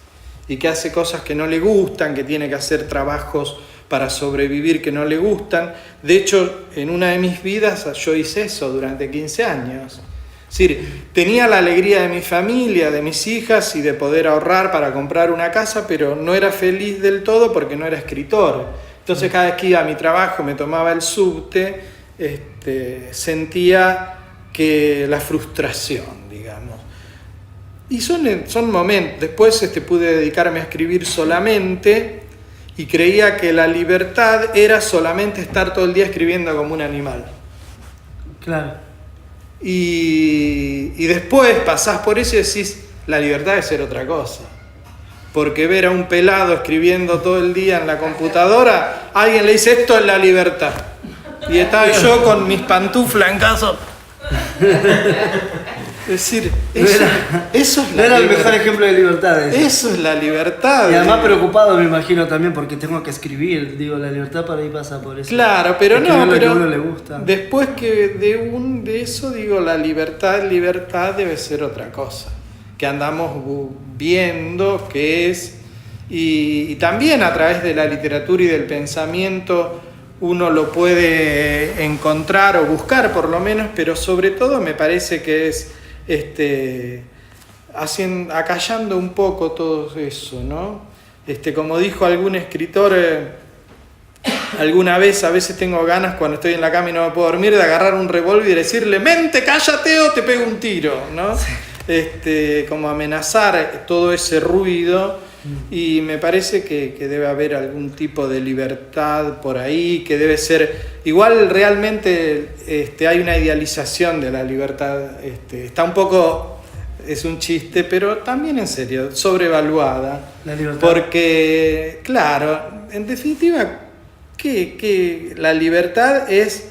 Speaker 1: y que hace cosas que no le gustan, que tiene que hacer trabajos para sobrevivir que no le gustan. De hecho, en una de mis vidas yo hice eso durante 15 años. Es decir, tenía la alegría de mi familia, de mis hijas y de poder ahorrar para comprar una casa, pero no era feliz del todo porque no era escritor. Entonces cada vez que iba a mi trabajo, me tomaba el subte, sentía que la frustración, digamos. Y son momentos. Después pude dedicarme a escribir solamente y creía que la libertad era solamente estar todo el día escribiendo como un animal.
Speaker 2: Claro.
Speaker 1: Y después pasás por eso y decís, la libertad es ser otra cosa. Porque ver a un pelado escribiendo todo el día en la computadora, alguien le dice, esto es la libertad. Y estaba yo con mis pantuflas en casa. Es decir, eso es
Speaker 2: No
Speaker 1: la
Speaker 2: era el
Speaker 1: libertad.
Speaker 2: mejor ejemplo de libertad.
Speaker 1: Eso es la libertad.
Speaker 2: Y además preocupado, me imagino, también porque tengo que escribir. Digo, la libertad para ahí pasa por eso.
Speaker 1: Claro, pero
Speaker 2: Escribir
Speaker 1: no,
Speaker 2: lo que
Speaker 1: pero
Speaker 2: a uno le gusta.
Speaker 1: después que de eso digo, la libertad debe ser otra cosa, que andamos viendo que es, y también a través de la literatura y del pensamiento uno lo puede encontrar o buscar por lo menos, pero sobre todo me parece que es acallando un poco todo eso, ¿no? Como dijo algún escritor alguna vez, a veces tengo ganas cuando estoy en la cama y no me puedo dormir, de agarrar un revólver y decirle, mente, cállate o te pego un tiro, ¿no? Sí. Como amenazar todo ese ruido, y me parece que debe haber algún tipo de libertad por ahí, que debe ser, igual realmente hay una idealización de la libertad, está un poco, es un chiste, pero también en serio, sobrevaluada.
Speaker 2: La libertad.
Speaker 1: Porque, claro, en definitiva, que la libertad es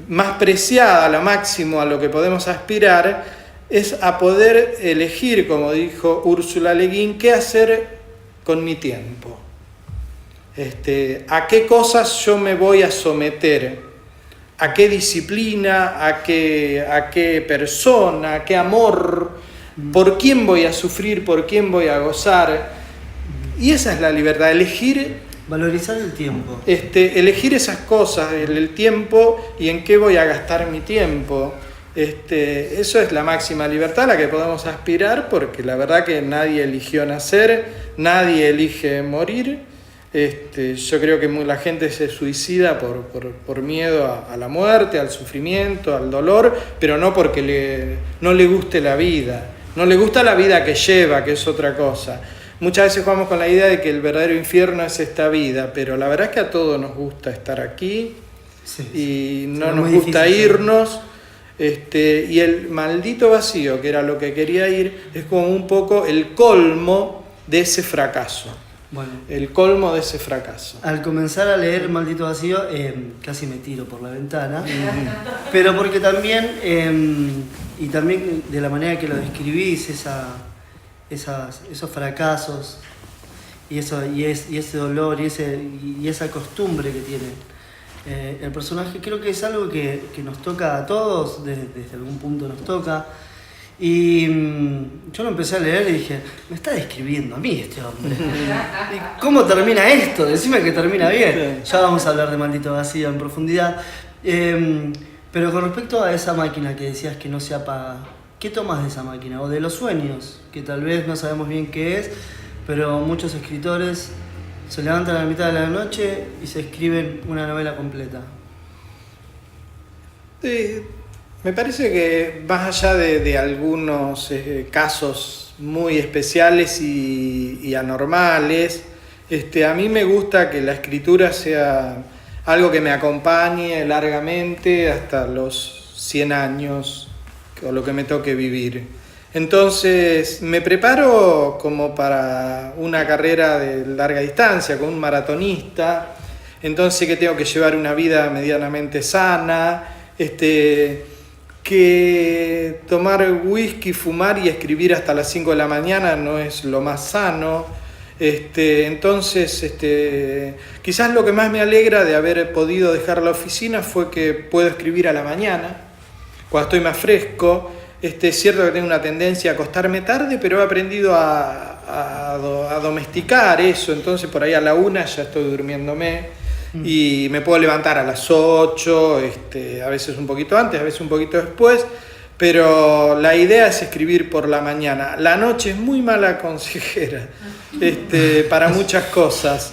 Speaker 1: más preciada, a lo máximo a lo que podemos aspirar, es a poder elegir, como dijo Úrsula Le Guin, qué hacer con mi tiempo. A qué cosas yo me voy a someter, a qué disciplina, a qué persona, a qué amor, por quién voy a sufrir, por quién voy a gozar. Y esa es la libertad, elegir.
Speaker 2: Valorizar el tiempo.
Speaker 1: Elegir esas cosas, el tiempo y en qué voy a gastar mi tiempo. Eso es la máxima libertad a la que podemos aspirar, porque la verdad que nadie eligió nacer, nadie elige morir. Yo creo que la gente se suicida por miedo a la muerte, al sufrimiento, al dolor, pero no porque no le guste la vida. No le gusta la vida que lleva, que es otra cosa. Muchas veces jugamos con la idea de que el verdadero infierno es esta vida, pero la verdad es que a todos nos gusta estar aquí, sí, y no nos gusta irnos. Y el maldito vacío, que era lo que quería ir, es como un poco el colmo de ese fracaso.
Speaker 2: Bueno,
Speaker 1: el colmo de ese fracaso.
Speaker 2: Al comenzar a leer Maldito Vacío, casi me tiro por la ventana, pero porque también, y también de la manera que lo describís, esos fracasos, y ese dolor, y esa costumbre que tiene el personaje, creo que es algo que nos toca a todos, desde algún punto nos toca. Y yo lo empecé a leer y dije, me está describiendo a mí este hombre. ¿Cómo termina esto? Decime que termina bien. Ya vamos a hablar de Maldito Vacío en profundidad. Pero con respecto a esa máquina que decías que no se apaga, ¿qué tomas de esa máquina? O de los sueños, que tal vez no sabemos bien qué es, pero muchos escritores se levantan a la mitad de la noche y se escriben una novela completa.
Speaker 1: Me parece que más allá de algunos casos muy especiales y anormales, a mí me gusta que la escritura sea algo que me acompañe largamente hasta los 100 años o lo que me toque vivir. Entonces me preparo como para una carrera de larga distancia, con un maratonista. Entonces que tengo que llevar una vida medianamente sana, que tomar whisky, fumar y escribir hasta las 5 de la mañana no es lo más sano. Entonces, quizás lo que más me alegra de haber podido dejar la oficina fue que puedo escribir a la mañana, cuando estoy más fresco. Es cierto que tengo una tendencia a acostarme tarde, pero he aprendido a domesticar eso. Entonces por ahí a la 1 ya estoy durmiéndome y me puedo levantar a las 8, a veces un poquito antes, a veces un poquito después. Pero la idea es escribir por la mañana. La noche es muy mala consejera para muchas cosas.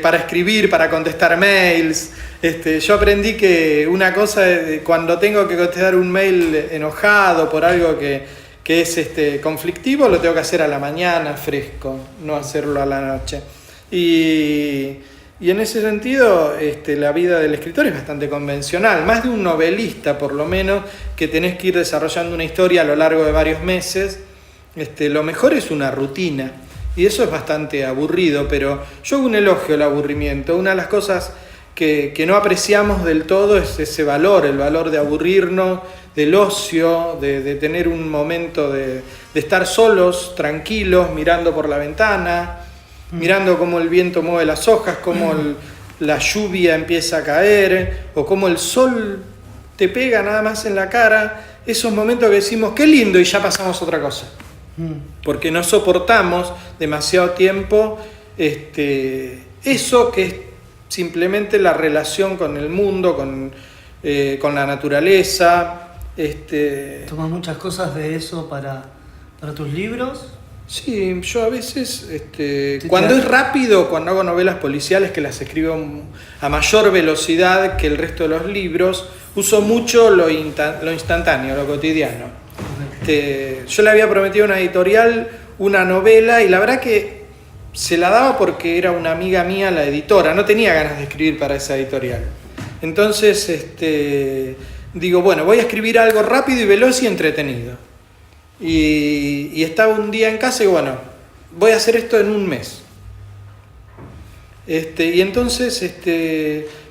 Speaker 1: Para escribir, para contestar mails. Yo aprendí que una cosa, cuando tengo que contestar un mail enojado por algo que es conflictivo, lo tengo que hacer a la mañana, fresco, no hacerlo a la noche. Y en ese sentido, la vida del escritor es bastante convencional, más de un novelista por lo menos, que tenés que ir desarrollando una historia a lo largo de varios meses. Lo mejor es una rutina, y eso es bastante aburrido, pero yo hago un elogio al aburrimiento. Una de las cosas que no apreciamos del todo es ese valor, el valor de aburrirnos, del ocio, de tener un momento de estar solos, tranquilos, mirando por la ventana, mirando cómo el viento mueve las hojas, cómo la lluvia empieza a caer, o cómo el sol te pega nada más en la cara. Esos momentos que decimos, qué lindo, y ya pasamos a otra cosa. Porque no soportamos demasiado tiempo eso que es simplemente la relación con el mundo, con la naturaleza.
Speaker 2: ¿Tomas muchas cosas de eso para tus libros?
Speaker 1: Sí, yo a veces, cuando es rápido, cuando hago novelas policiales que las escribo a mayor velocidad que el resto de los libros, uso mucho lo instantáneo, lo cotidiano. Yo le había prometido a una editorial una novela y la verdad que se la daba porque era una amiga mía la editora, no tenía ganas de escribir para esa editorial. Entonces, digo, bueno, voy a escribir algo rápido y veloz y entretenido. Y estaba un día en casa y digo, bueno, voy a hacer esto en un mes. Y entonces,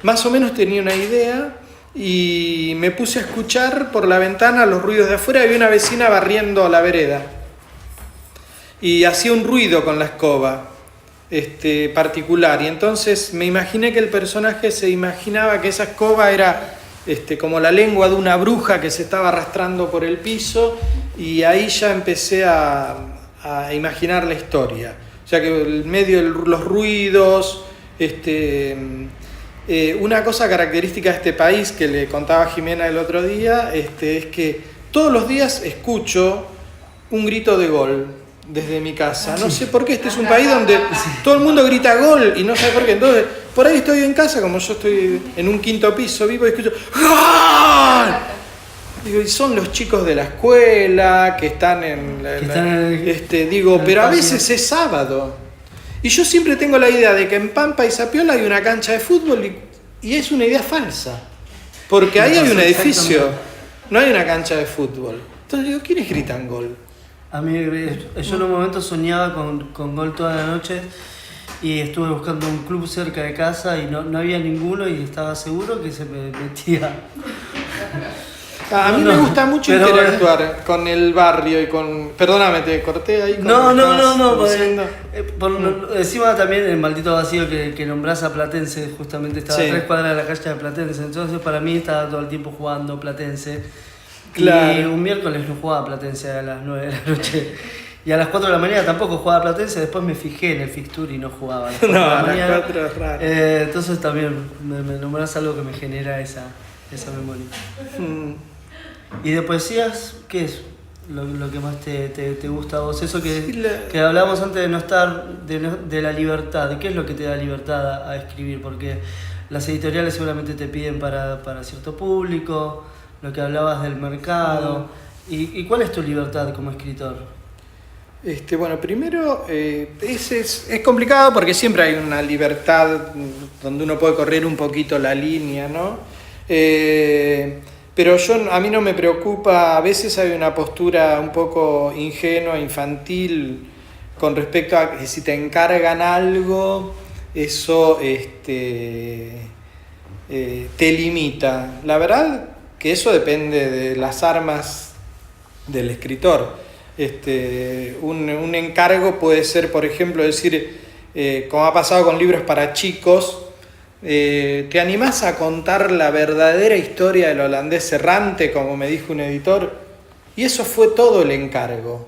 Speaker 1: más o menos tenía una idea y me puse a escuchar por la ventana los ruidos de afuera. Había una vecina barriendo la vereda y hacía un ruido con la escoba particular, y entonces me imaginé que el personaje se imaginaba que esa escoba era como la lengua de una bruja que se estaba arrastrando por el piso, y ahí ya empecé a imaginar la historia. O sea que en medio de los ruidos, una cosa característica de este país que le contaba a Jimena el otro día, es que todos los días escucho un grito de gol desde mi casa. No sé por qué, este es un país donde todo el mundo grita gol y no sé por qué. Entonces, por ahí estoy en casa, como yo estoy en un 5º piso vivo, y escucho ¡gol! Digo, y son los chicos de la escuela que están pero a veces es sábado. Y yo siempre tengo la idea de que en Pampa y Zapiola hay una cancha de fútbol y es una idea falsa. Porque ahí hay un edificio, no hay una cancha de fútbol. Entonces digo, ¿quiénes gritan gol?
Speaker 2: A mí, yo en un momento soñaba con gol toda la noche y estuve buscando un club cerca de casa y no había ninguno, y estaba seguro que se me metía.
Speaker 1: A mí me gusta mucho interactuar con el barrio y con... Perdóname, te corté ahí.
Speaker 2: No. Encima también el maldito vacío que nombrás a Platense, justamente estaba a 3 cuadras de la calle de Platense, entonces para mí estaba todo el tiempo jugando Platense. Claro. Y un miércoles no jugaba Platense a las 9 de la noche. Y a las 4 de la mañana tampoco jugaba Platense, después me fijé en el fixture y no jugaba. A las 4 es raro. Entonces también me nombrás algo que me genera esa memoria. ¿Y de poesías qué es lo que más te gusta a vos? Eso que hablábamos antes de no estar, de la libertad. ¿Qué es lo que te da libertad a escribir? Porque las editoriales seguramente te piden para cierto público, lo que hablabas del mercado. ¿Y cuál es tu libertad como escritor?
Speaker 1: Bueno, primero, es complicado porque siempre hay una libertad donde uno puede correr un poquito la línea, ¿no? Pero a mí no me preocupa, a veces hay una postura un poco ingenua, infantil, con respecto a que si te encargan algo, eso te limita. La verdad que eso depende de las armas del escritor. Un encargo puede ser, por ejemplo, decir, como ha pasado con libros para chicos, ¿te animás a contar la verdadera historia del holandés errante, como me dijo un editor? Y eso fue todo el encargo.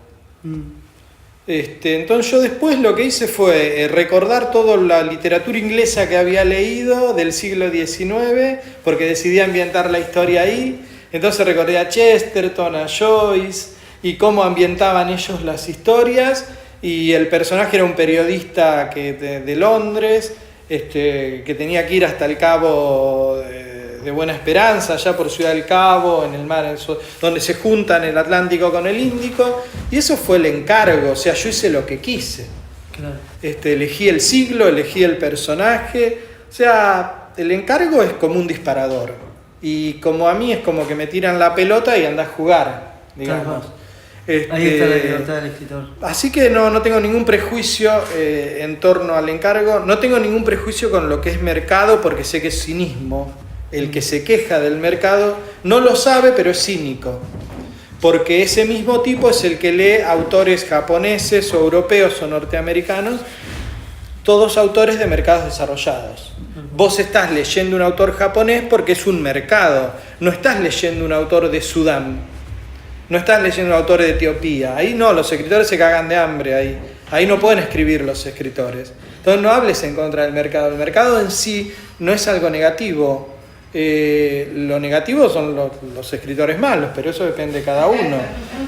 Speaker 1: Entonces yo después lo que hice fue recordar toda la literatura inglesa que había leído del siglo XIX, porque decidí ambientar la historia ahí. Entonces recordé a Chesterton, a Joyce, y cómo ambientaban ellos las historias. Y el personaje era un periodista de Londres, que tenía que ir hasta el Cabo de Buena Esperanza, allá por Ciudad del Cabo, en el mar, donde se juntan el Atlántico con el Índico, y eso fue el encargo. O sea, yo hice lo que quise.
Speaker 2: Claro.
Speaker 1: Elegí el siglo, elegí el personaje. O sea, el encargo es como un disparador, y como a mí es como que me tiran la pelota y andás a jugar, digamos.
Speaker 2: Ahí está la libertad del escritor.
Speaker 1: Así que no tengo ningún prejuicio en torno al encargo, no tengo ningún prejuicio con lo que es mercado, porque sé que es cinismo. El que se queja del mercado no lo sabe, pero es cínico, porque ese mismo tipo es el que lee autores japoneses o europeos o norteamericanos, todos autores de mercados desarrollados. Vos estás leyendo un autor japonés porque es un mercado, no estás leyendo un autor de Sudán, no estás leyendo un autor de Etiopía. Ahí no, los escritores se cagan de hambre, ahí no pueden escribir los escritores. Entonces no hables en contra del mercado. El mercado en sí no es algo negativo. Lo negativo son los escritores malos, pero eso depende de cada uno.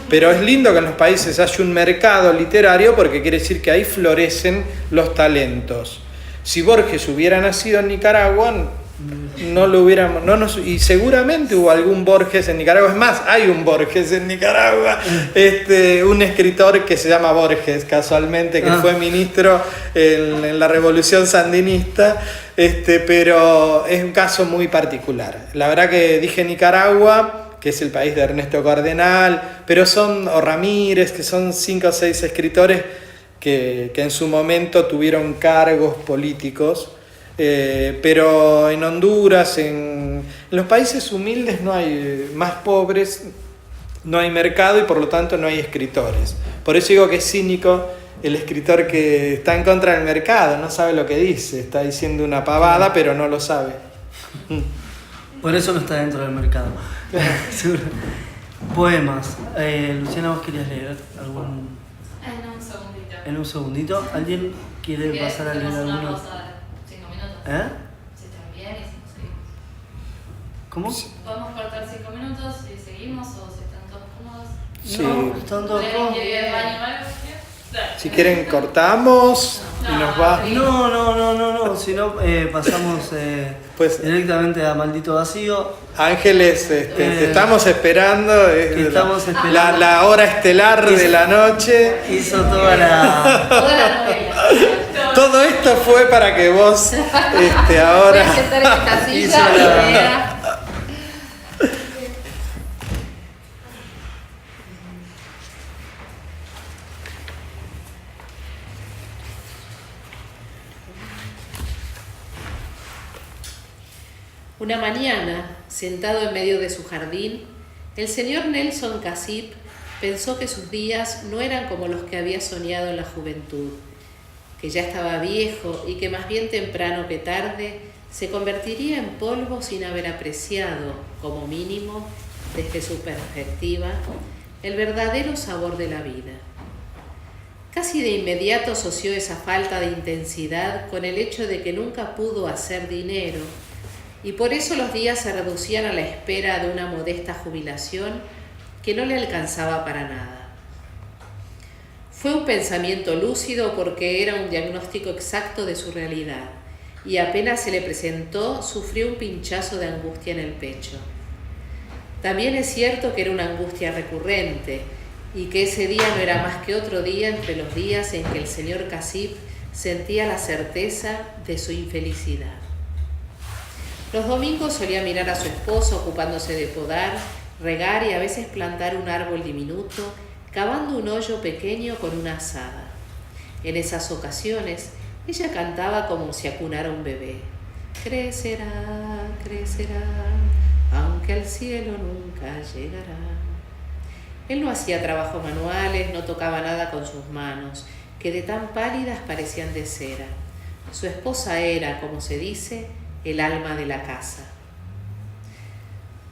Speaker 1: Pero es lindo que en los países haya un mercado literario, porque quiere decir que ahí florecen los talentos. Si Borges hubiera nacido en Nicaragua, no lo hubiéramos, y seguramente hubo algún Borges en Nicaragua. Es más, hay un Borges en Nicaragua, un escritor que se llama Borges, casualmente, que fue ministro en la Revolución Sandinista, pero es un caso muy particular. La verdad que dije Nicaragua, que es el país de Ernesto Cardenal, o Ramírez, que son 5 o 6 escritores que en su momento tuvieron cargos políticos. Pero en Honduras, en los países humildes no hay, más pobres, no hay mercado, y por lo tanto no hay escritores. Por eso digo que es cínico el escritor que está en contra del mercado, no sabe lo que dice, está diciendo una pavada, pero no lo sabe.
Speaker 2: Por eso no está dentro del mercado. Poemas. Luciana, ¿vos querías leer algún?
Speaker 6: En un segundito.
Speaker 2: En un segundito. ¿Alguien quiere pasar a leer alguno?
Speaker 6: Si están bien y seguimos.
Speaker 2: ¿Cómo?
Speaker 6: Podemos cortar 5 minutos y seguimos, o si están todos cómodos.
Speaker 1: Sí.
Speaker 2: No, están todos cómodos.
Speaker 6: ¿Quieren ir al baño o algo?
Speaker 1: Si quieren cortamos y nos va.
Speaker 2: No, si no pasamos
Speaker 1: Pues,
Speaker 2: directamente a Maldito Vacío.
Speaker 1: Ángeles, te estamos esperando,
Speaker 2: estamos esperando.
Speaker 1: La hora estelar de la noche.
Speaker 2: Hizo toda la...
Speaker 6: Toda la novela.
Speaker 1: Todo esto fue para que vos ahora...
Speaker 6: Voy a sentar en esta silla
Speaker 2: Hizo
Speaker 6: y
Speaker 2: la-
Speaker 6: lea.
Speaker 7: Una mañana, sentado en medio de su jardín, el señor Nelson Cassip pensó que sus días no eran como los que había soñado en la juventud, que ya estaba viejo y que más bien temprano que tarde se convertiría en polvo sin haber apreciado, como mínimo, desde su perspectiva, el verdadero sabor de la vida. Casi de inmediato asoció esa falta de intensidad con el hecho de que nunca pudo hacer dinero, y por eso los días se reducían a la espera de una modesta jubilación que no le alcanzaba para nada. Fue un pensamiento lúcido porque era un diagnóstico exacto de su realidad, y apenas se le presentó, sufrió un pinchazo de angustia en el pecho. También es cierto que era una angustia recurrente, y que ese día no era más que otro día entre los días en que el señor Cassip sentía la certeza de su infelicidad. Los domingos solía mirar a su esposo ocupándose de podar, regar y a veces plantar un árbol diminuto, cavando un hoyo pequeño con una azada. En esas ocasiones, ella cantaba como si acunara un bebé. Crecerá, crecerá, aunque al cielo nunca llegará. Él no hacía trabajos manuales, no tocaba nada con sus manos, que de tan pálidas parecían de cera. Su esposa era, como se dice, el alma de la casa.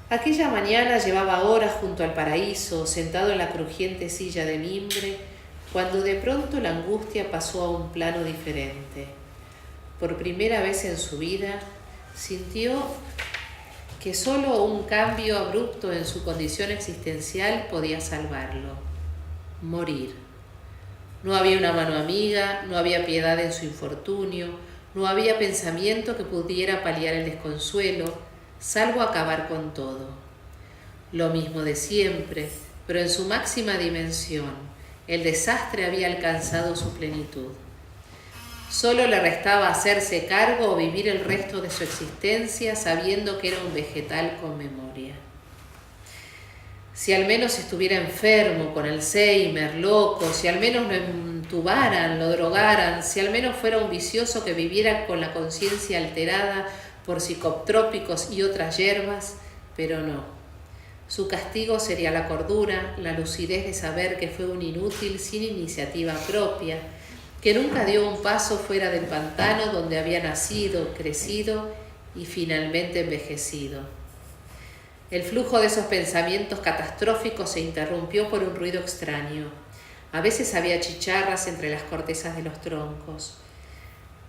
Speaker 7: Aquella mañana llevaba horas junto al paraíso, sentado en la crujiente silla de mimbre, cuando de pronto la angustia pasó a un plano diferente. Por primera vez en su vida, sintió que solo un cambio abrupto en su condición existencial podía salvarlo: morir. No había una mano amiga, no había piedad en su infortunio, no había pensamiento que pudiera paliar el desconsuelo, salvo acabar con todo. Lo mismo de siempre, pero en su máxima dimensión. El desastre había alcanzado su plenitud. Solo le restaba hacerse cargo o vivir el resto de su existencia sabiendo que era un vegetal con memoria. Si al menos estuviera enfermo, con Alzheimer, loco, si al menos lo entubaran, lo drogaran, si al menos fuera un vicioso que viviera con la conciencia alterada por psicotrópicos y otras hierbas, pero no. Su castigo sería la cordura, la lucidez de saber que fue un inútil sin iniciativa propia, que nunca dio un paso fuera del pantano donde había nacido, crecido y finalmente envejecido. El flujo de esos pensamientos catastróficos se interrumpió por un ruido extraño. A veces había chicharras entre las cortezas de los troncos.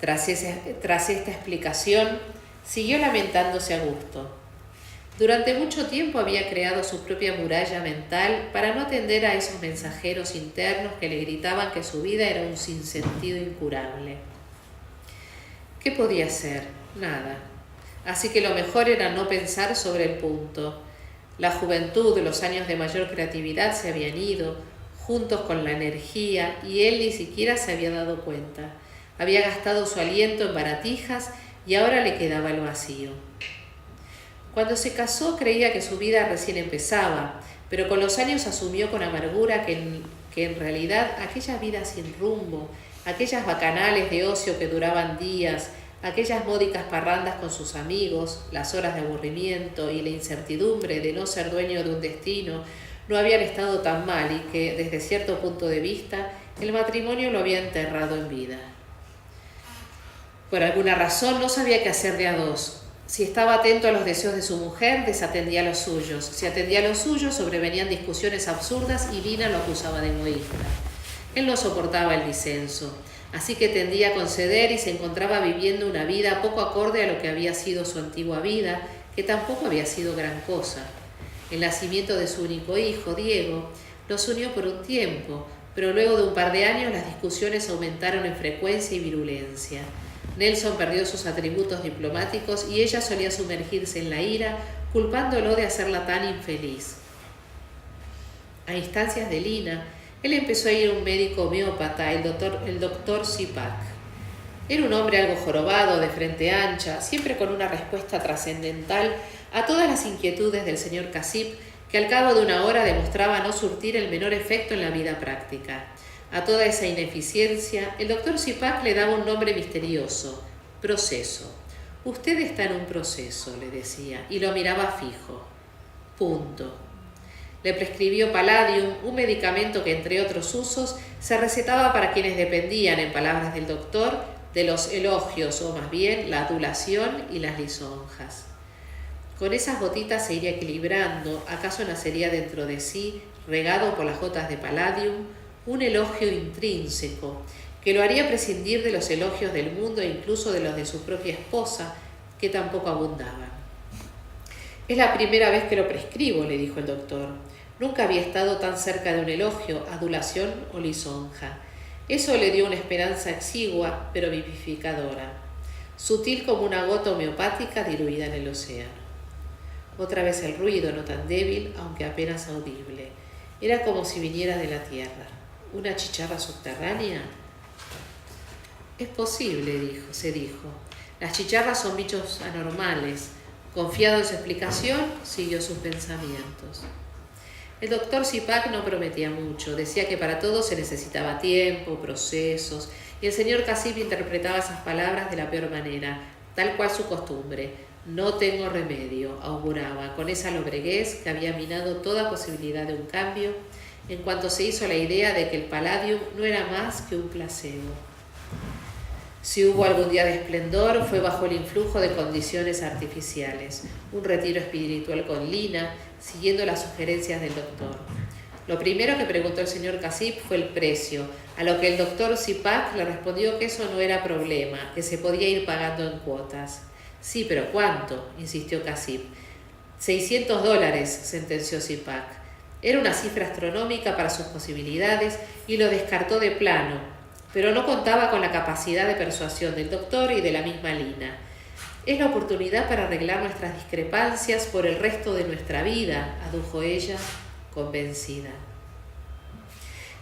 Speaker 7: Tras esta explicación, siguió lamentándose a gusto. Durante mucho tiempo había creado su propia muralla mental para no atender a esos mensajeros internos que le gritaban que su vida era un sinsentido incurable. ¿Qué podía hacer? Nada. Así que lo mejor era no pensar sobre el punto. La juventud, los años de mayor creatividad se habían ido, juntos con la energía, y él ni siquiera se había dado cuenta. Había gastado su aliento en baratijas y ahora le quedaba el vacío. Cuando se casó creía que su vida recién empezaba, pero con los años asumió con amargura que en realidad aquella vida sin rumbo, aquellas bacanales de ocio que duraban días, aquellas módicas parrandas con sus amigos, las horas de aburrimiento y la incertidumbre de no ser dueño de un destino, no habían estado tan mal y que, desde cierto punto de vista, el matrimonio lo había enterrado en vida. Por alguna razón no sabía qué hacer de a dos. Si estaba atento a los deseos de su mujer, desatendía los suyos. Si atendía los suyos, sobrevenían discusiones absurdas y Lina lo acusaba de egoísta. Él no soportaba el disenso, así que tendía a conceder y se encontraba viviendo una vida poco acorde a lo que había sido su antigua vida, que tampoco había sido gran cosa. El nacimiento de su único hijo, Diego, los unió por un tiempo, pero luego de un par de años las discusiones aumentaron en frecuencia y virulencia. Nelson perdió sus atributos diplomáticos y ella solía sumergirse en la ira, culpándolo de hacerla tan infeliz. A instancias de Lina, él empezó a ir a un médico homeópata, el doctor Zipak. Era un hombre algo jorobado, de frente ancha, siempre con una respuesta trascendental a todas las inquietudes del señor Kasip, que al cabo de una hora demostraba no surtir el menor efecto en la vida práctica. A toda esa ineficiencia, el doctor Zipak le daba un nombre misterioso: proceso. Usted está en un proceso, le decía, y lo miraba fijo. Punto. Le prescribió Palladium, un medicamento que, entre otros usos, se recetaba para quienes dependían, en palabras del doctor, de los elogios, o más bien la adulación y las lisonjas. Con esas gotitas se iría equilibrando, acaso nacería dentro de sí, regado por las gotas de Palladium, un elogio intrínseco, que lo haría prescindir de los elogios del mundo e incluso de los de su propia esposa, que tampoco abundaban. Es la primera vez que lo prescribo, le dijo el doctor. Nunca había estado tan cerca de un elogio, adulación o lisonja. Eso le dio una esperanza exigua, pero vivificadora, sutil como una gota homeopática diluida en el océano. Otra vez el ruido, no tan débil, aunque apenas audible. Era como si viniera de la tierra. ¿Una chicharra subterránea? Es posible, se dijo. Las chicharras son bichos anormales. Confiado en su explicación, siguió sus pensamientos. El doctor Zipak no prometía mucho. Decía que para todo se necesitaba tiempo, procesos, y el señor Kasip interpretaba esas palabras de la peor manera, tal cual su costumbre, No tengo remedio, auguraba, con esa lobreguez que había minado toda posibilidad de un cambio en cuanto se hizo la idea de que el Palladium no era más que un placebo. Si hubo algún día de esplendor, fue bajo el influjo de condiciones artificiales, un retiro espiritual con Lina, siguiendo las sugerencias del doctor. Lo primero que preguntó el señor Cassip fue el precio, a lo que el doctor Zipak le respondió que eso no era problema, que se podía ir pagando en cuotas. Sí, pero ¿cuánto?, insistió Cassip. $600, sentenció Zipak. Era una cifra astronómica para sus posibilidades y lo descartó de plano, pero no contaba con la capacidad de persuasión del doctor y de la misma Lina. Es la oportunidad para arreglar nuestras discrepancias por el resto de nuestra vida, adujo ella, convencida.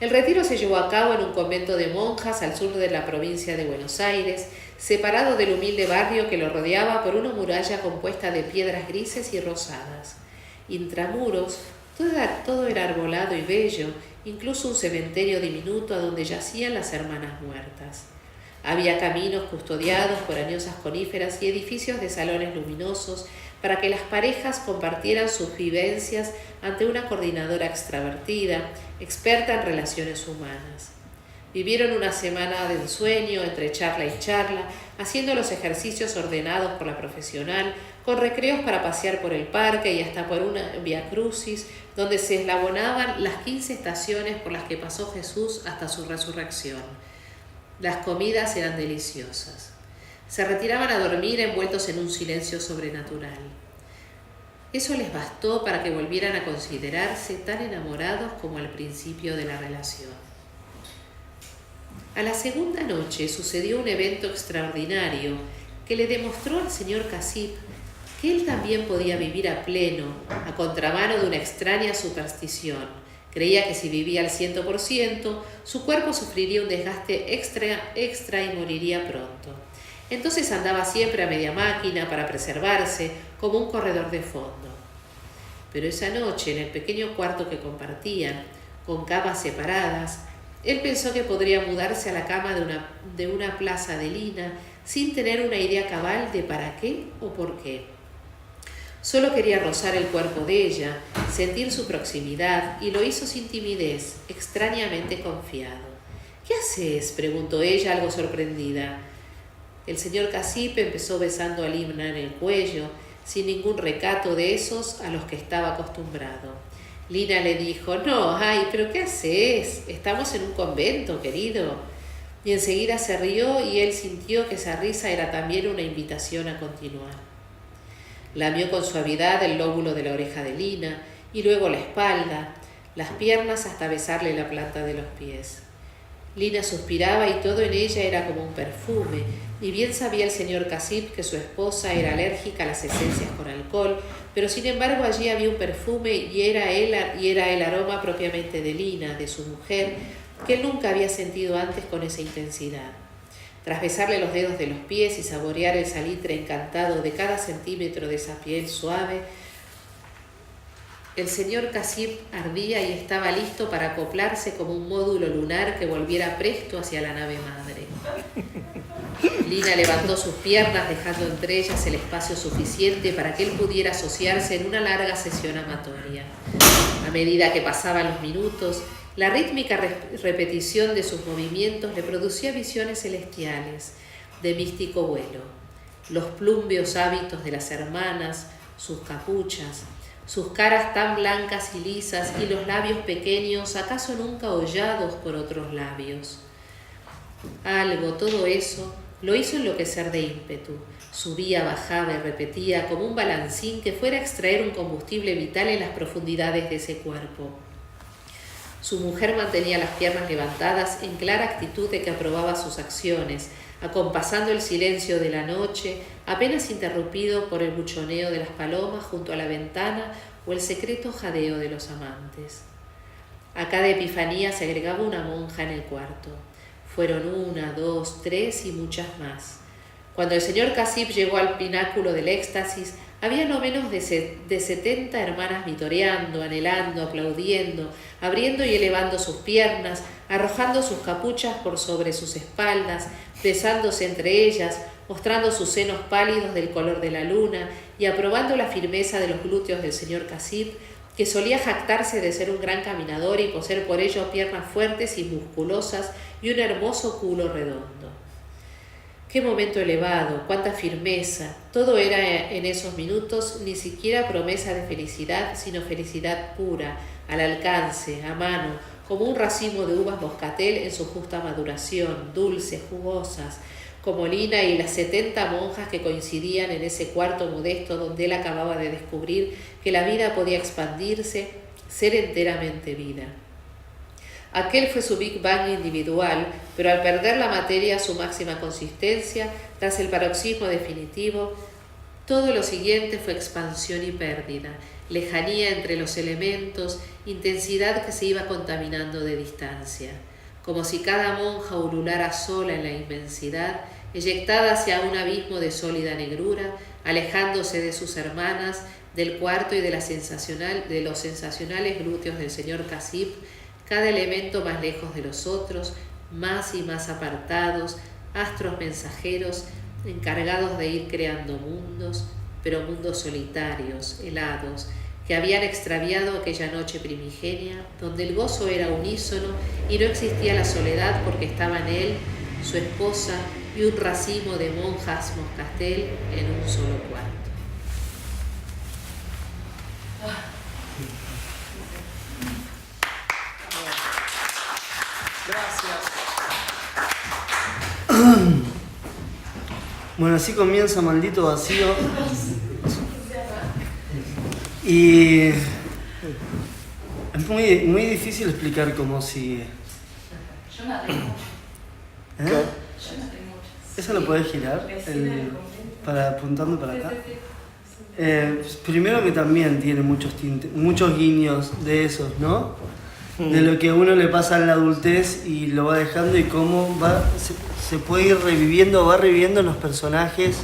Speaker 7: El retiro se llevó a cabo en un convento de monjas al sur de la provincia de Buenos Aires, separado del humilde barrio que lo rodeaba por una muralla compuesta de piedras grises y rosadas. Intramuros, todo era arbolado y bello, incluso un cementerio diminuto a donde yacían las hermanas muertas. Había caminos custodiados por añosas coníferas y edificios de salones luminosos para que las parejas compartieran sus vivencias ante una coordinadora extravertida, experta en relaciones humanas. Vivieron una semana de ensueño entre charla y charla, haciendo los ejercicios ordenados por la profesional, con recreos para pasear por el parque y hasta por una vía crucis, donde se eslabonaban las 15 estaciones por las que pasó Jesús hasta su resurrección. Las comidas eran deliciosas. Se retiraban a dormir envueltos en un silencio sobrenatural. Eso les bastó para que volvieran a considerarse tan enamorados como al principio de la relación. A la segunda noche sucedió un evento extraordinario que le demostró al señor Cassip que él también podía vivir a pleno, a contramano de una extraña superstición. Creía que si vivía al 100%, su cuerpo sufriría un desgaste extra y moriría pronto. Entonces andaba siempre a media máquina para preservarse, como un corredor de fondo. Pero esa noche, en el pequeño cuarto que compartían, con camas separadas, él pensó que podría mudarse a la cama de una plaza de Lina sin tener una idea cabal de para qué o por qué. Solo quería rozar el cuerpo de ella, sentir su proximidad, y lo hizo sin timidez, extrañamente confiado. ¿Qué haces?, preguntó ella, algo sorprendida. El señor Cassip empezó besando a Lina en el cuello, sin ningún recato de esos a los que estaba acostumbrado. Lina le dijo: «No, pero ¿qué haces? Estamos en un convento, querido». Y enseguida se rió y él sintió que esa risa era también una invitación a continuar. Lamió con suavidad el lóbulo de la oreja de Lina y luego la espalda, las piernas hasta besarle la planta de los pies. Lina suspiraba y todo en ella era como un perfume, y bien sabía el señor Cassip que su esposa era alérgica a las esencias con alcohol, pero sin embargo allí había un perfume y era el aroma propiamente de Lina, de su mujer, que él nunca había sentido antes con esa intensidad. Tras besarle los dedos de los pies y saborear el salitre encantado de cada centímetro de esa piel suave, el señor Cassip ardía y estaba listo para acoplarse como un módulo lunar que volviera presto hacia la nave madre. Lina levantó sus piernas, dejando entre ellas el espacio suficiente para que él pudiera asociarse en una larga sesión amatoria. A medida que pasaban los minutos, la rítmica repetición de sus movimientos le producía visiones celestiales, de místico vuelo. Los plúmbeos hábitos de las hermanas, sus capuchas, sus caras tan blancas y lisas y los labios pequeños, acaso nunca hollados por otros labios. Todo eso, lo hizo enloquecer de ímpetu. Subía, bajaba y repetía como un balancín que fuera a extraer un combustible vital en las profundidades de ese cuerpo. Su mujer mantenía las piernas levantadas en clara actitud de que aprobaba sus acciones, acompasando el silencio de la noche, apenas interrumpido por el buchoneo de las palomas junto a la ventana o el secreto jadeo de los amantes. A cada epifanía se agregaba una monja en el cuarto. Fueron 1, 2, 3 y muchas más. Cuando el señor Cassip llegó al pináculo del éxtasis, había no menos de 70 hermanas vitoreando, anhelando, aplaudiendo, abriendo y elevando sus piernas, arrojando sus capuchas por sobre sus espaldas, besándose entre ellas, mostrando sus senos pálidos del color de la luna y aprobando la firmeza de los glúteos del señor Casip, que solía jactarse de ser un gran caminador y poseer por ello piernas fuertes y musculosas y un hermoso culo redondo. Qué momento elevado, cuánta firmeza. Todo era en esos minutos ni siquiera promesa de felicidad, sino felicidad pura, al alcance, a mano, como un racimo de uvas moscatel en su justa maduración, dulces, jugosas, como Lina y las 70 monjas que coincidían en ese cuarto modesto donde él acababa de descubrir que la vida podía expandirse, ser enteramente vida. Aquel fue su Big Bang individual, pero al perder la materia su máxima consistencia, tras el paroxismo definitivo, todo lo siguiente fue expansión y pérdida, lejanía entre los elementos, intensidad que se iba contaminando de distancia, como si cada monja ululara sola en la inmensidad, eyectada hacia un abismo de sólida negrura, alejándose de sus hermanas, del cuarto y de los sensacionales glúteos del señor Casip, cada elemento más lejos de los otros, más y más apartados, astros mensajeros, encargados de ir creando mundos, pero mundos solitarios, helados, que habían extraviado aquella noche primigenia, donde el gozo era unísono y no existía la soledad porque estaban él, su esposa y un racimo de monjas moscatel en un solo cuarto.
Speaker 2: Bueno, así comienza Maldito Vacío. Y es muy difícil explicar cómo sigue.
Speaker 6: Yo no tengo mucho.
Speaker 2: ¿Eh?
Speaker 6: Yo no tengo mucho.
Speaker 2: ¿Eso lo podés girar? Para apuntando para acá. Primero que también tiene muchos tintes, muchos guiños de esos, ¿no? De lo que a uno le pasa en la adultez y lo va dejando y cómo se puede ir reviviendo, va reviviendo los personajes.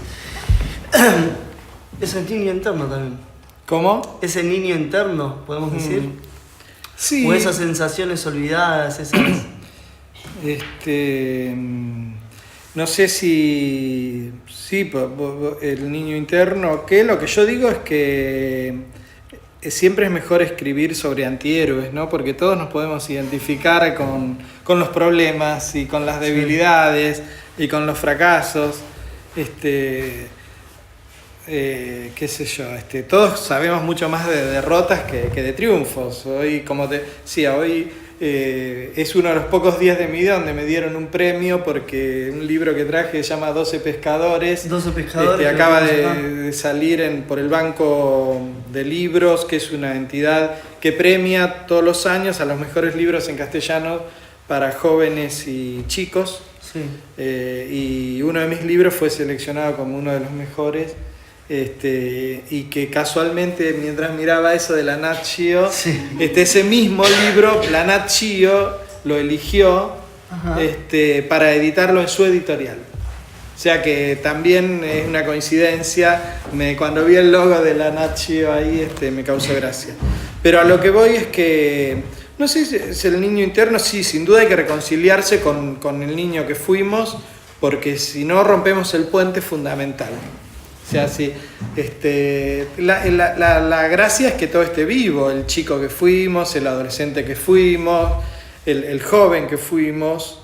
Speaker 2: Ese niño interno también.
Speaker 1: ¿Cómo?
Speaker 2: Ese niño interno, podemos decir.
Speaker 1: Sí.
Speaker 2: O esas sensaciones olvidadas, esas...
Speaker 1: No sé si... Sí, el niño interno, que lo que yo digo es que siempre es mejor escribir sobre antihéroes, ¿no? Porque todos nos podemos identificar con los problemas y con las debilidades y con los fracasos. Qué sé yo, todos sabemos mucho más de derrotas que de triunfos. Hoy, como te decía, hoy es uno de los pocos días de mi vida donde me dieron un premio porque un libro que traje se llama 12 pescadores.
Speaker 2: 12 pescadores.
Speaker 1: Acaba de salir por el Banco de Libros, que es una entidad que premia todos los años a los mejores libros en castellano para jóvenes y chicos.
Speaker 2: Sí.
Speaker 1: Y uno de mis libros fue seleccionado como uno de los mejores. Y que casualmente mientras miraba eso de la Nat Geo,
Speaker 2: sí.
Speaker 1: Ese mismo libro, la Nat Geo lo eligió para editarlo en su editorial. O sea que también es una coincidencia, cuando vi el logo de la Nat Geo ahí me causó gracia. Pero a lo que voy es que, no sé si es el niño interno, sí, sin duda hay que reconciliarse con el niño que fuimos, porque si no rompemos el puente es fundamental. O sea, sí, la gracia es que todo esté vivo, el chico que fuimos, el adolescente que fuimos, el joven que fuimos,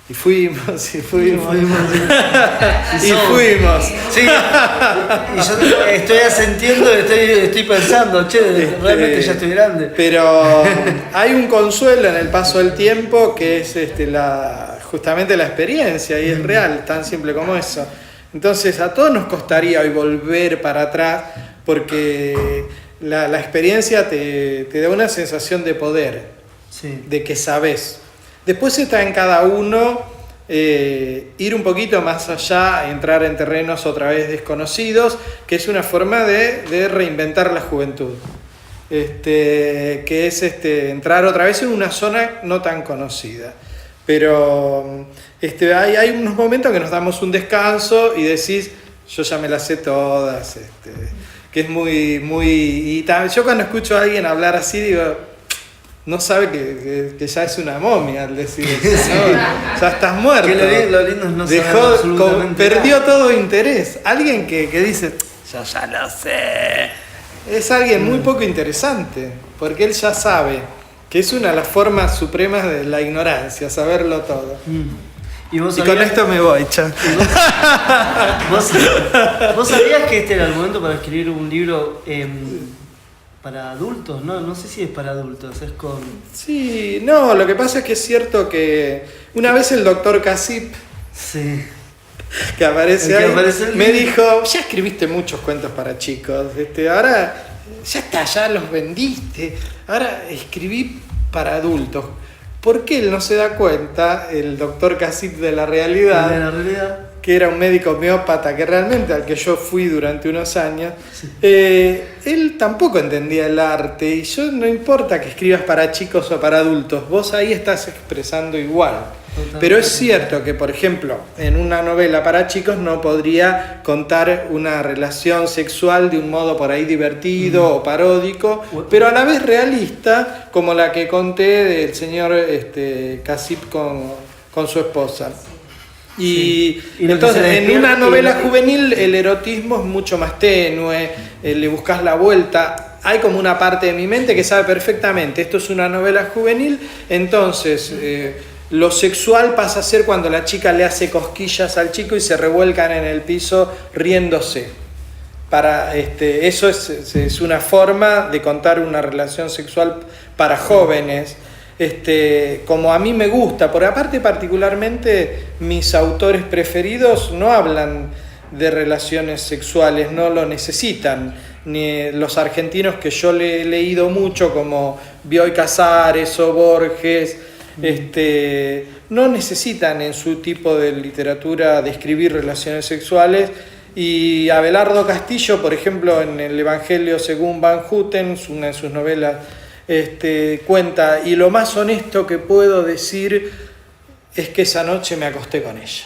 Speaker 1: y fuimos.
Speaker 2: Sí.
Speaker 1: Sí.
Speaker 2: Y yo estoy asentiendo, estoy pensando, realmente ya estoy grande.
Speaker 1: Pero hay un consuelo en el paso del tiempo que es justamente la experiencia, y es real, tan simple como eso. Entonces a todos nos costaría hoy volver para atrás porque la experiencia te da una sensación de poder,
Speaker 2: sí.
Speaker 1: De que sabes. Después está en cada uno ir un poquito más allá, entrar en terrenos otra vez desconocidos, que es una forma de reinventar la juventud. Que es entrar otra vez en una zona no tan conocida. Pero hay unos momentos que nos damos un descanso y decís, yo ya me las sé todas, que es muy... Y yo cuando escucho a alguien hablar así digo, no sabe que ya es una momia al decir eso, ¿no? Ya estás muerto.
Speaker 2: Que lo lindo es no saber absolutamente
Speaker 1: perdió
Speaker 2: nada.
Speaker 1: todo interés. Alguien que dice, yo ya lo sé, es alguien muy poco interesante, porque él ya sabe que es una de las formas supremas de la ignorancia, saberlo todo.
Speaker 2: Y vos
Speaker 1: Y con
Speaker 2: sabías,
Speaker 1: esto me voy, cha.
Speaker 2: vos sabías que este era el momento para escribir un libro para adultos, ¿no? No sé si es para adultos, es con...
Speaker 1: Sí, no, lo que pasa es que es cierto que una vez el doctor Casip,
Speaker 2: Sí.
Speaker 1: que aparece
Speaker 2: El que
Speaker 1: ahí,
Speaker 2: aparece
Speaker 1: me dijo, ya escribiste muchos cuentos para chicos, ahora ya está, ya los vendiste, ahora escribí para adultos. ¿Por qué él no se da cuenta, el doctor Casip de la realidad,
Speaker 2: De la realidad.
Speaker 1: que era un médico homeópata, que realmente al que yo fui durante unos años, él tampoco entendía el arte, y yo no importa que escribas para chicos o para adultos, vos ahí estás expresando igual.
Speaker 2: Totalmente.
Speaker 1: Pero es cierto que, por ejemplo, en una novela para chicos no podría contar una relación sexual de un modo por ahí divertido o paródico, pero a la vez realista, como la que conté del señor Casip con su esposa. Y
Speaker 2: Y lo que
Speaker 1: entonces
Speaker 2: se
Speaker 1: en
Speaker 2: despierta-
Speaker 1: una novela
Speaker 2: y lo que-
Speaker 1: juvenil el erotismo es mucho más tenue, le buscas la vuelta. Hay como una parte de mi mente que sabe perfectamente, esto es una novela juvenil, entonces lo sexual pasa a ser cuando la chica le hace cosquillas al chico y se revuelcan en el piso riéndose. Eso es una forma de contar una relación sexual para jóvenes. Como a mí me gusta, porque aparte particularmente mis autores preferidos no hablan de relaciones sexuales, no lo necesitan, ni los argentinos que yo le he leído mucho como Bioy Casares o Borges, no necesitan en su tipo de literatura describir relaciones sexuales. Y Abelardo Castillo, por ejemplo, en el Evangelio según Van Houten, una de sus novelas, cuenta, y lo más honesto que puedo decir es que esa noche me acosté con ella.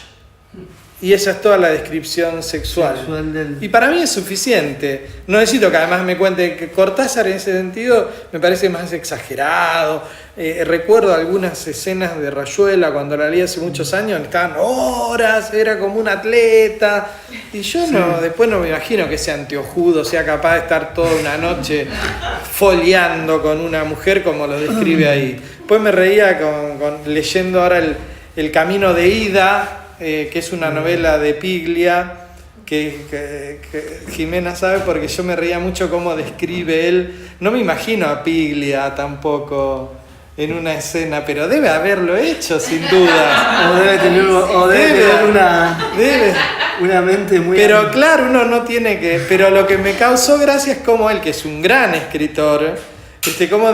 Speaker 1: Y esa es toda la descripción sexual. Y para mí es suficiente. No necesito que además me cuente que Cortázar en ese sentido me parece más exagerado. Recuerdo algunas escenas de Rayuela cuando la leí hace muchos años, estaban horas, era como un atleta. Y yo después no me imagino que sea anteojudo, sea capaz de estar toda una noche foliando con una mujer como lo describe ahí. Después me reía leyendo ahora el Camino de Ida, que es una novela de Piglia, que Jimena sabe porque yo me reía mucho cómo describe él. No me imagino a Piglia tampoco en una escena, pero debe haberlo hecho sin duda.
Speaker 2: O debe tener,
Speaker 1: Debe.
Speaker 2: una mente muy...
Speaker 1: Pero claro, uno no tiene que... Pero lo que me causó gracia es como él, que es un gran escritor, cómo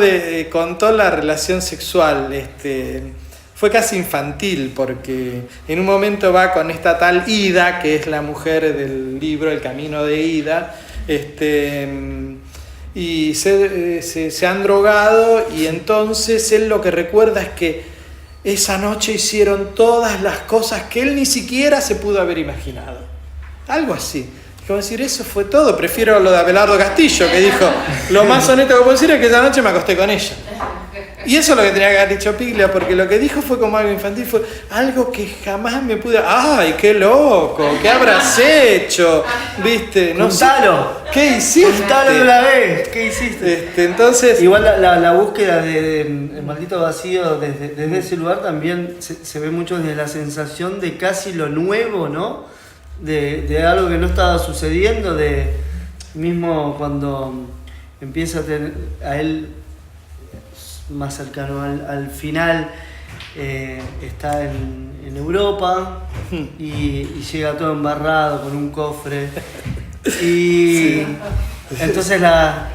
Speaker 1: contó la relación sexual, fue casi infantil, porque en un momento va con esta tal Ida, que es la mujer del libro El Camino de Ida, y se han drogado, y entonces él lo que recuerda es que esa noche hicieron todas las cosas que él ni siquiera se pudo haber imaginado. Algo así. Como decir, eso fue todo. Prefiero lo de Abelardo Castillo, que dijo, lo más honesto que puedo decir es que esa noche me acosté con ella. Y eso es lo que tenía que haber dicho Piglia, porque lo que dijo fue como algo infantil, fue algo que jamás me pude... ¡Ay, qué loco! ¿Qué habrás hecho? ¿Viste? No sé.
Speaker 2: ¡Contalo!
Speaker 1: ¿Qué hiciste?
Speaker 2: ¡Contalo de una vez! ¿Qué hiciste?
Speaker 1: Entonces...
Speaker 2: Igual la búsqueda de El Maldito Vacío desde ese lugar también se ve mucho desde la sensación de casi lo nuevo, ¿no? De algo que no estaba sucediendo, mismo cuando empieza a tener a él más cercano al final, está en Europa y llega todo embarrado con un cofre y entonces la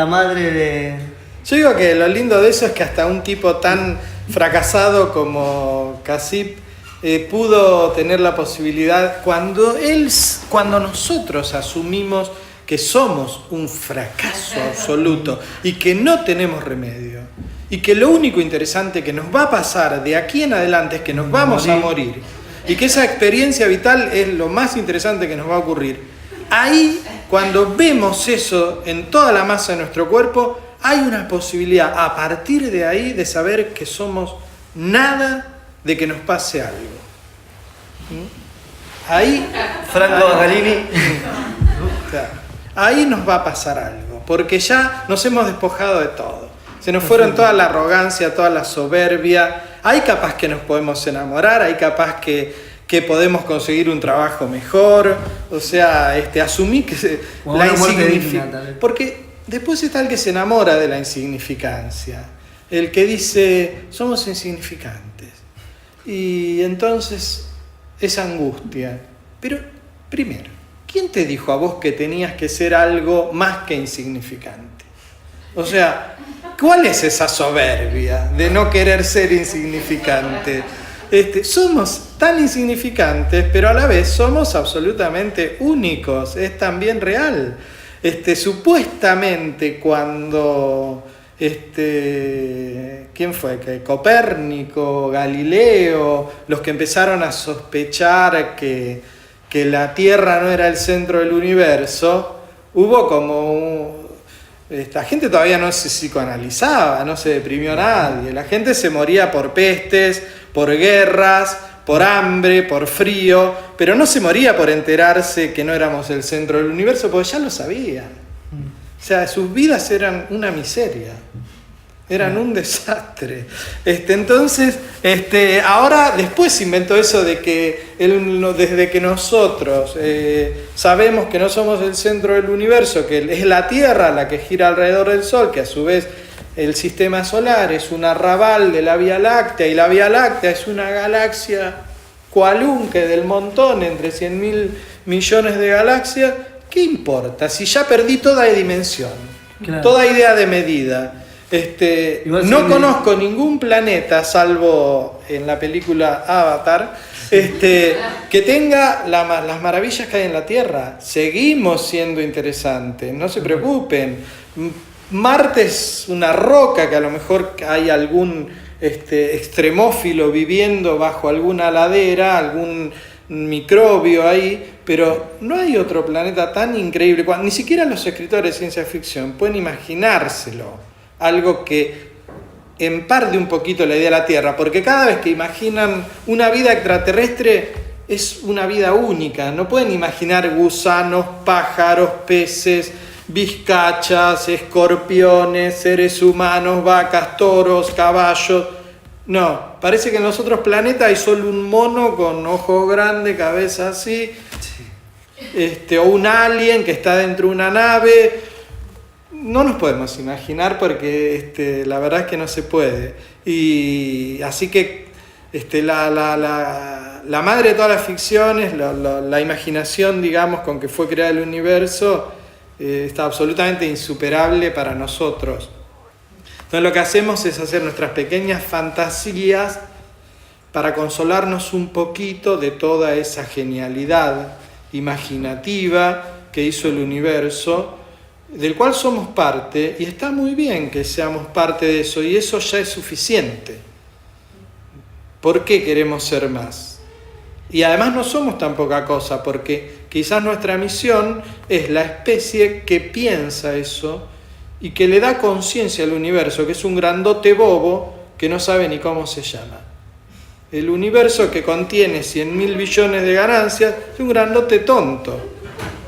Speaker 2: madre de...
Speaker 1: Yo digo que lo lindo de eso es que hasta un tipo tan fracasado como Casip pudo tener la posibilidad, cuando nosotros asumimos que somos un fracaso absoluto y que no tenemos remedio, y que lo único interesante que nos va a pasar de aquí en adelante es que nos vamos a morir, y que esa experiencia vital es lo más interesante que nos va a ocurrir. Ahí, cuando vemos eso en toda la masa de nuestro cuerpo, hay una posibilidad a partir de ahí de saber que somos nada de que nos pase algo. Ahí,
Speaker 2: Franco Bagalini.
Speaker 1: claro, ahí nos va a pasar algo, porque ya nos hemos despojado de todo. Se nos fueron toda la arrogancia, toda la soberbia. Hay capaz que nos podemos enamorar, hay capaz que podemos conseguir un trabajo mejor. O sea, asumí que la insignificancia. Porque después está el que se enamora de la insignificancia. El que dice, somos insignificantes. Y entonces es angustia. Pero, primero, ¿quién te dijo a vos que tenías que ser algo más que insignificante? O sea, ¿cuál es esa soberbia de no querer ser insignificante? Somos tan insignificantes, pero a la vez somos absolutamente únicos. Es también real. Supuestamente cuando... ¿quién fue? Que Copérnico, Galileo, los que empezaron a sospechar que la Tierra no era el centro del universo, hubo como... La gente todavía no se psicoanalizaba, no se deprimió nadie. La gente se moría por pestes, por guerras, por hambre, por frío, pero no se moría por enterarse que no éramos el centro del universo, porque ya lo sabían. O sea, sus vidas eran una miseria, eran un desastre. Entonces, ahora después se inventó eso de que desde que nosotros sabemos que no somos el centro del universo, que es la Tierra la que gira alrededor del Sol, que a su vez el sistema solar es un arrabal de la Vía Láctea, y la Vía Láctea es una galaxia cualunque del montón entre 100.000 millones de galaxias. ¿Qué importa? Si ya perdí toda dimensión, claro, toda idea de medida. No conozco ningún planeta, salvo en la película Avatar, que tenga las maravillas que hay en la Tierra. Seguimos siendo interesantes, no se preocupen. Marte es una roca que a lo mejor hay algún extremófilo viviendo bajo alguna ladera, algún microbio ahí, pero no hay otro planeta tan increíble. Ni siquiera los escritores de ciencia ficción pueden imaginárselo, algo que emparte un poquito la idea de la Tierra, porque cada vez que imaginan una vida extraterrestre es una vida única. No pueden imaginar gusanos, pájaros, peces, vizcachas, escorpiones, seres humanos, vacas, toros, caballos. No, parece que en los otros planetas hay solo un mono con ojos grandes, cabeza así, o un alien que está dentro de una nave. No nos podemos imaginar porque la verdad es que no se puede. Y así que la madre de todas las ficciones, la imaginación, digamos, con que fue creado el universo, está absolutamente insuperable para nosotros. Entonces lo que hacemos es hacer nuestras pequeñas fantasías para consolarnos un poquito de toda esa genialidad imaginativa que hizo el universo, del cual somos parte, y está muy bien que seamos parte de eso, y eso ya es suficiente. ¿Por qué queremos ser más? Y además no somos tan poca cosa, porque quizás nuestra misión es la especie que piensa eso y que le da conciencia al universo, que es un grandote bobo que no sabe ni cómo se llama. El universo que contiene 100.000 billones de ganancias es un grandote tonto.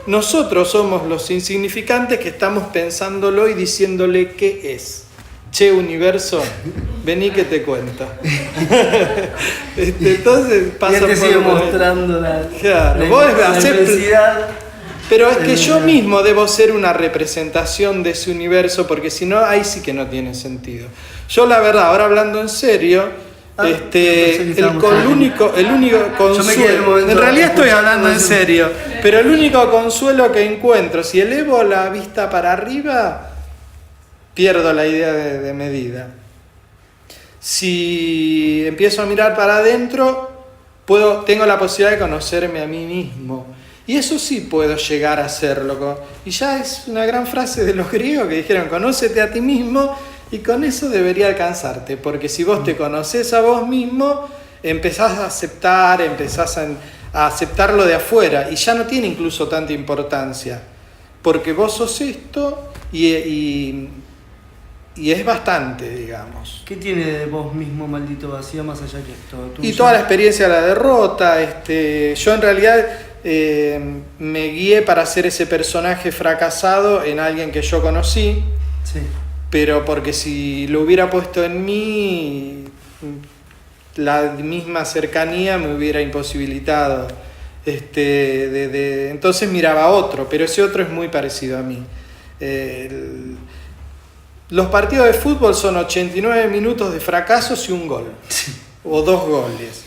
Speaker 1: Nosotros somos los insignificantes que estamos pensándolo y diciéndole qué es. Che, universo, vení que te cuento. Entonces pasa
Speaker 2: por... Y te sigue mostrando
Speaker 1: la
Speaker 2: inmensidad.
Speaker 1: Pero es que yo mismo debo ser una representación de ese universo, porque si no, ahí sí que no tiene sentido. Yo la verdad, ahora hablando en serio, el único consuelo, en realidad estoy hablando en serio, pero el único consuelo que encuentro, si elevo la vista para arriba, pierdo la idea de medida. Si empiezo a mirar para adentro, tengo la posibilidad de conocerme a mí mismo. Y eso sí puedo llegar a hacerlo. Y ya es una gran frase de los griegos que dijeron, conócete a ti mismo, y con eso debería alcanzarte. Porque si vos te conocés a vos mismo, empezás a aceptar, a aceptar lo de afuera, y ya no tiene incluso tanta importancia. Porque vos sos esto, y y es bastante, digamos.
Speaker 2: ¿Qué tiene de vos mismo Maldito Vacío más allá que esto?
Speaker 1: Y toda la experiencia de la derrota, yo en realidad me guié para hacer ese personaje fracasado en alguien que yo conocí,
Speaker 2: Sí.
Speaker 1: pero porque si lo hubiera puesto en mí, la misma cercanía me hubiera imposibilitado. Entonces miraba a otro, pero ese otro es muy parecido a mí. Los partidos de fútbol son 89 minutos de fracasos y un gol, o 2 goles.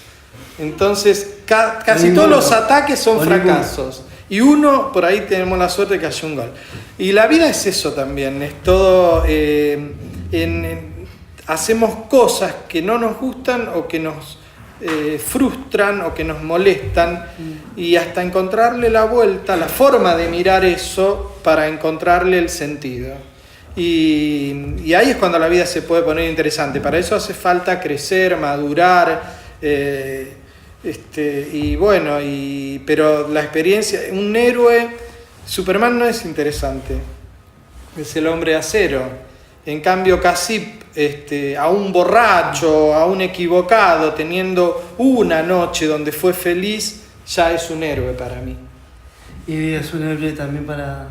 Speaker 1: Entonces, casi todos los ataques son fracasos. Y uno, por ahí tenemos la suerte de que haya un gol. Y la vida es eso también, es todo... hacemos cosas que no nos gustan o que nos frustran o que nos molestan, y hasta encontrarle la vuelta, la forma de mirar eso para encontrarle el sentido. Y ahí es cuando la vida se puede poner interesante. Para eso hace falta crecer, madurar, pero la experiencia, un héroe, Superman no es interesante, es el hombre de acero. En cambio Kasip, a un borracho, a un equivocado, teniendo una noche donde fue feliz, ya es un héroe para mí.
Speaker 2: Y es un héroe también para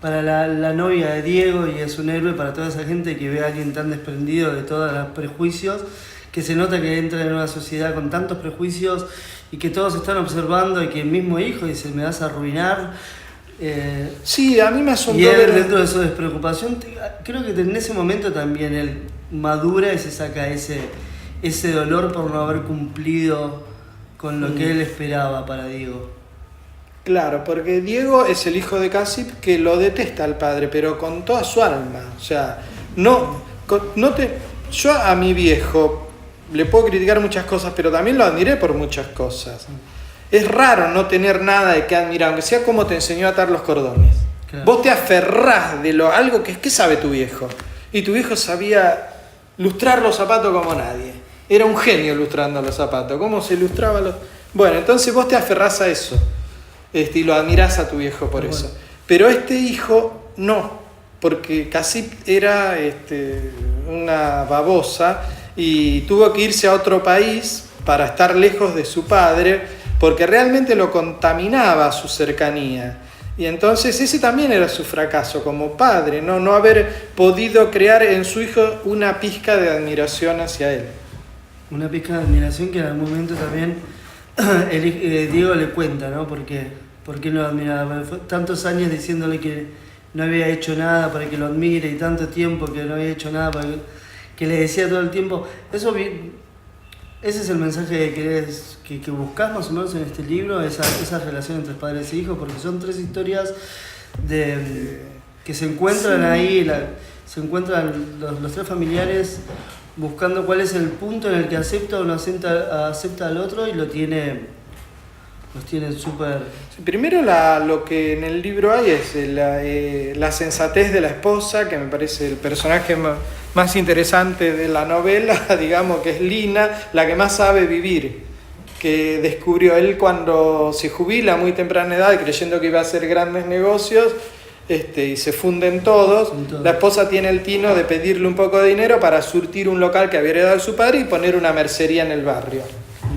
Speaker 2: la novia de Diego, y es un héroe para toda esa gente que ve a alguien tan desprendido de todos los prejuicios, que se nota que entra en una sociedad con tantos prejuicios y que todos están observando, y que el mismo hijo dice, me vas a arruinar.
Speaker 1: Sí, a mí me asombró.
Speaker 2: Y él, dentro de su despreocupación, creo que en ese momento también él madura y se saca ese dolor por no haber cumplido con lo que él esperaba para Diego.
Speaker 1: Claro, porque Diego es el hijo de Kasip que lo detesta al padre, pero con toda su alma. O sea, yo a mi viejo le puedo criticar muchas cosas, pero también lo admiré por muchas cosas. Es raro no tener nada de qué admirar, aunque sea como te enseñó a atar los cordones. Claro. Vos te aferrás de algo que sabe tu viejo. Y tu viejo sabía lustrar los zapatos como nadie. Era un genio lustrando los zapatos. ¿Cómo se lustraba los...? Bueno, entonces vos te aferrás a eso. Y lo admirás a tu viejo por eso. Pero este hijo no, porque Kasip era una babosa y tuvo que irse a otro país para estar lejos de su padre, porque realmente lo contaminaba su cercanía. Y entonces ese también era su fracaso como padre, no haber podido crear en su hijo una pizca de admiración hacia él.
Speaker 2: Una pizca de admiración que en algún momento también Diego le cuenta, ¿no? ¿Por qué lo admiraba? Fue tantos años diciéndole que no había hecho nada para que lo admire, y tanto tiempo que no había hecho nada para que le decía todo el tiempo. Ese es el mensaje que buscás más o menos en este libro, esa relación entre padres e hijos, porque son 3 historias que se encuentran ahí, se encuentran los 3 familiares buscando cuál es el punto en el que acepta o no acepta al otro, y los tienen súper...
Speaker 1: Primero lo que en el libro hay es la sensatez de la esposa, que me parece el personaje más interesante de la novela, digamos, que es Lina, la que más sabe vivir, que descubrió él cuando se jubila a muy temprana edad, creyendo que iba a hacer grandes negocios, y se funden todos. La esposa tiene el tino de pedirle un poco de dinero para surtir un local que había heredado su padre y poner una mercería en el barrio.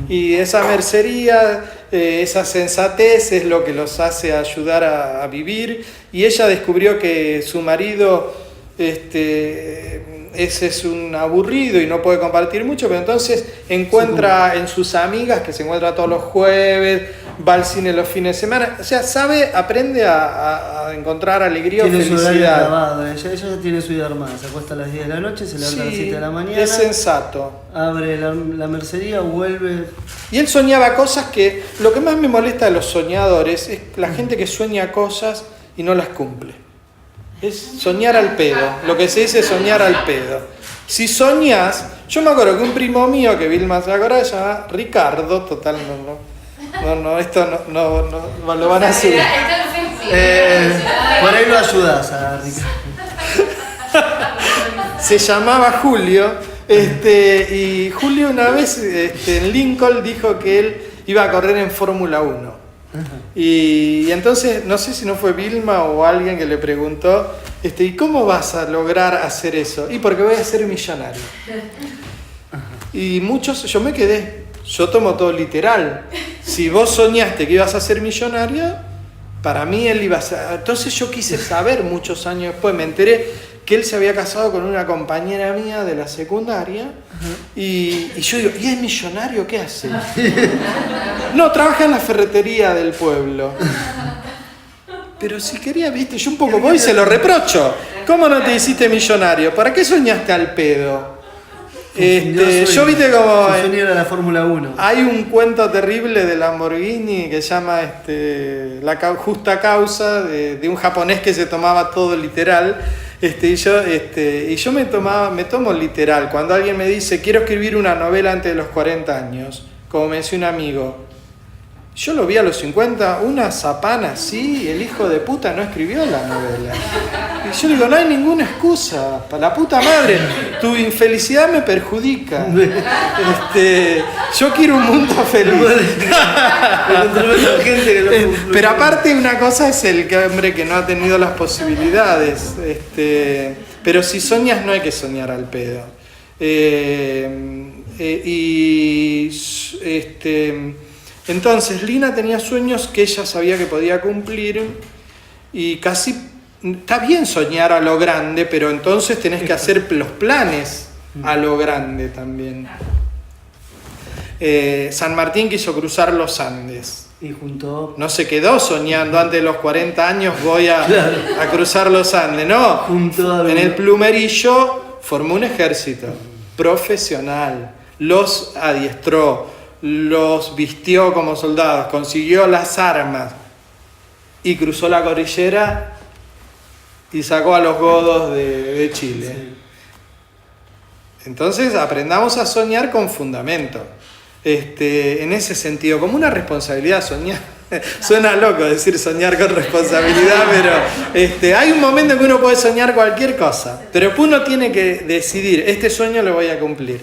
Speaker 1: Y esa mercería, esa sensatez es lo que los hace ayudar a vivir. Y ella descubrió que su marido ese es un aburrido y no puede compartir mucho, pero entonces encuentra en sus amigas, que se encuentra todos los jueves, va al cine los fines de semana, o sea, aprende a encontrar alegría o felicidad.
Speaker 2: Ella ya tiene su vida armada, se acuesta a las 10 de la noche, se levanta a las 7 de la mañana.
Speaker 1: Es sensato.
Speaker 2: Abre la mercería, vuelve.
Speaker 1: Y él soñaba cosas que, lo que más me molesta de los soñadores es la gente que sueña cosas y no las cumple. Es soñar al pedo, lo que se dice soñar al pedo. Si soñás, yo me acuerdo que un primo mío, que Vilma se acuerda, se llama Ricardo, total, esto no lo van a subir.
Speaker 2: Por ahí lo ayudas a Ricardo.
Speaker 1: Se llamaba Julio, y Julio una vez en Lincoln dijo que él iba a correr en Fórmula 1. Y entonces, no sé si no fue Vilma o alguien que le preguntó, ¿y cómo vas a lograr hacer eso? Y porque voy a ser millonario. Y muchos, yo me quedé, yo tomo todo literal. Si vos soñaste que ibas a ser millonario, para mí él iba a ser... Entonces yo quise saber muchos años después, me enteré que él se había casado con una compañera mía de la secundaria. Y yo digo, ¿y es millonario? ¿Qué hace? No, trabaja en la ferretería del pueblo. Pero si quería, viste, yo un poco voy y se lo reprocho. ¿Cómo no te hiciste millonario? ¿Para qué soñaste al pedo? Yo viste como...
Speaker 2: Su sueño era la Fórmula 1.
Speaker 1: Hay un cuento terrible de Lamborghini que se llama La justa causa, de un japonés que se tomaba todo literal. Y yo me tomo literal. Cuando alguien me dice, quiero escribir una novela antes de los 40 años, como me decía un amigo, yo lo vi a los 50, una zapana así, el hijo de puta no escribió la novela. Y yo digo, no hay ninguna excusa, para la puta madre, tu infelicidad me perjudica. Yo quiero un mundo feliz. Pero aparte una cosa es el hombre que no ha tenido las posibilidades. Pero si soñas no hay que soñar al pedo. Entonces Lina tenía sueños que ella sabía que podía cumplir y casi está bien soñar a lo grande, pero entonces tenés que hacer los planes a lo grande también. San Martín quiso cruzar los Andes.
Speaker 2: Y juntó...
Speaker 1: No se quedó soñando antes de los 40 años voy a cruzar los Andes, no. En el Plumerillo formó un ejército profesional, los adiestró, los vistió como soldados, consiguió las armas y cruzó la cordillera y sacó a los godos de Chile. Sí. Entonces aprendamos a soñar con fundamento. En ese sentido, como una responsabilidad soñar. Suena loco decir soñar con responsabilidad, pero hay un momento en que uno puede soñar cualquier cosa, pero uno tiene que decidir, este sueño lo voy a cumplir.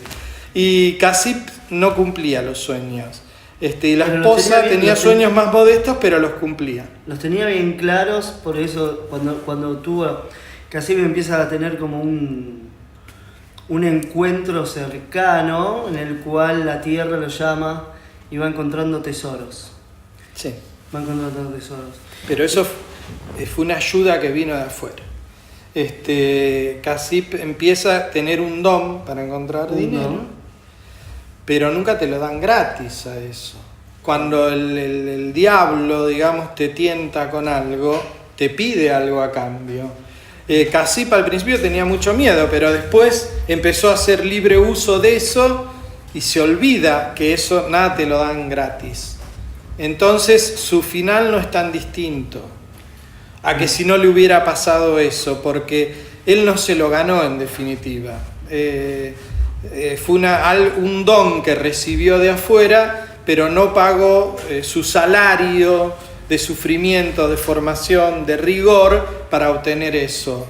Speaker 1: Y Casip no cumplía los sueños. Y la esposa tenía sueños más modestos, pero los cumplía.
Speaker 2: Los tenía bien claros, por eso cuando tuvo, Casip empieza a tener como un encuentro cercano en el cual la tierra lo llama y va encontrando tesoros.
Speaker 1: Sí.
Speaker 2: Va encontrando tesoros.
Speaker 1: Pero eso fue una ayuda que vino de afuera. Casip empieza a tener un don para encontrar dinero. Pero nunca te lo dan gratis a eso. Cuando el diablo, digamos, te tienta con algo, te pide algo a cambio. Casip al principio tenía mucho miedo, pero después empezó a hacer libre uso de eso y se olvida que eso nada te lo dan gratis. Entonces su final no es tan distinto a que si no le hubiera pasado eso, porque él no se lo ganó en definitiva. Fue un don que recibió de afuera, pero no pagó su salario de sufrimiento, de formación, de rigor para obtener eso.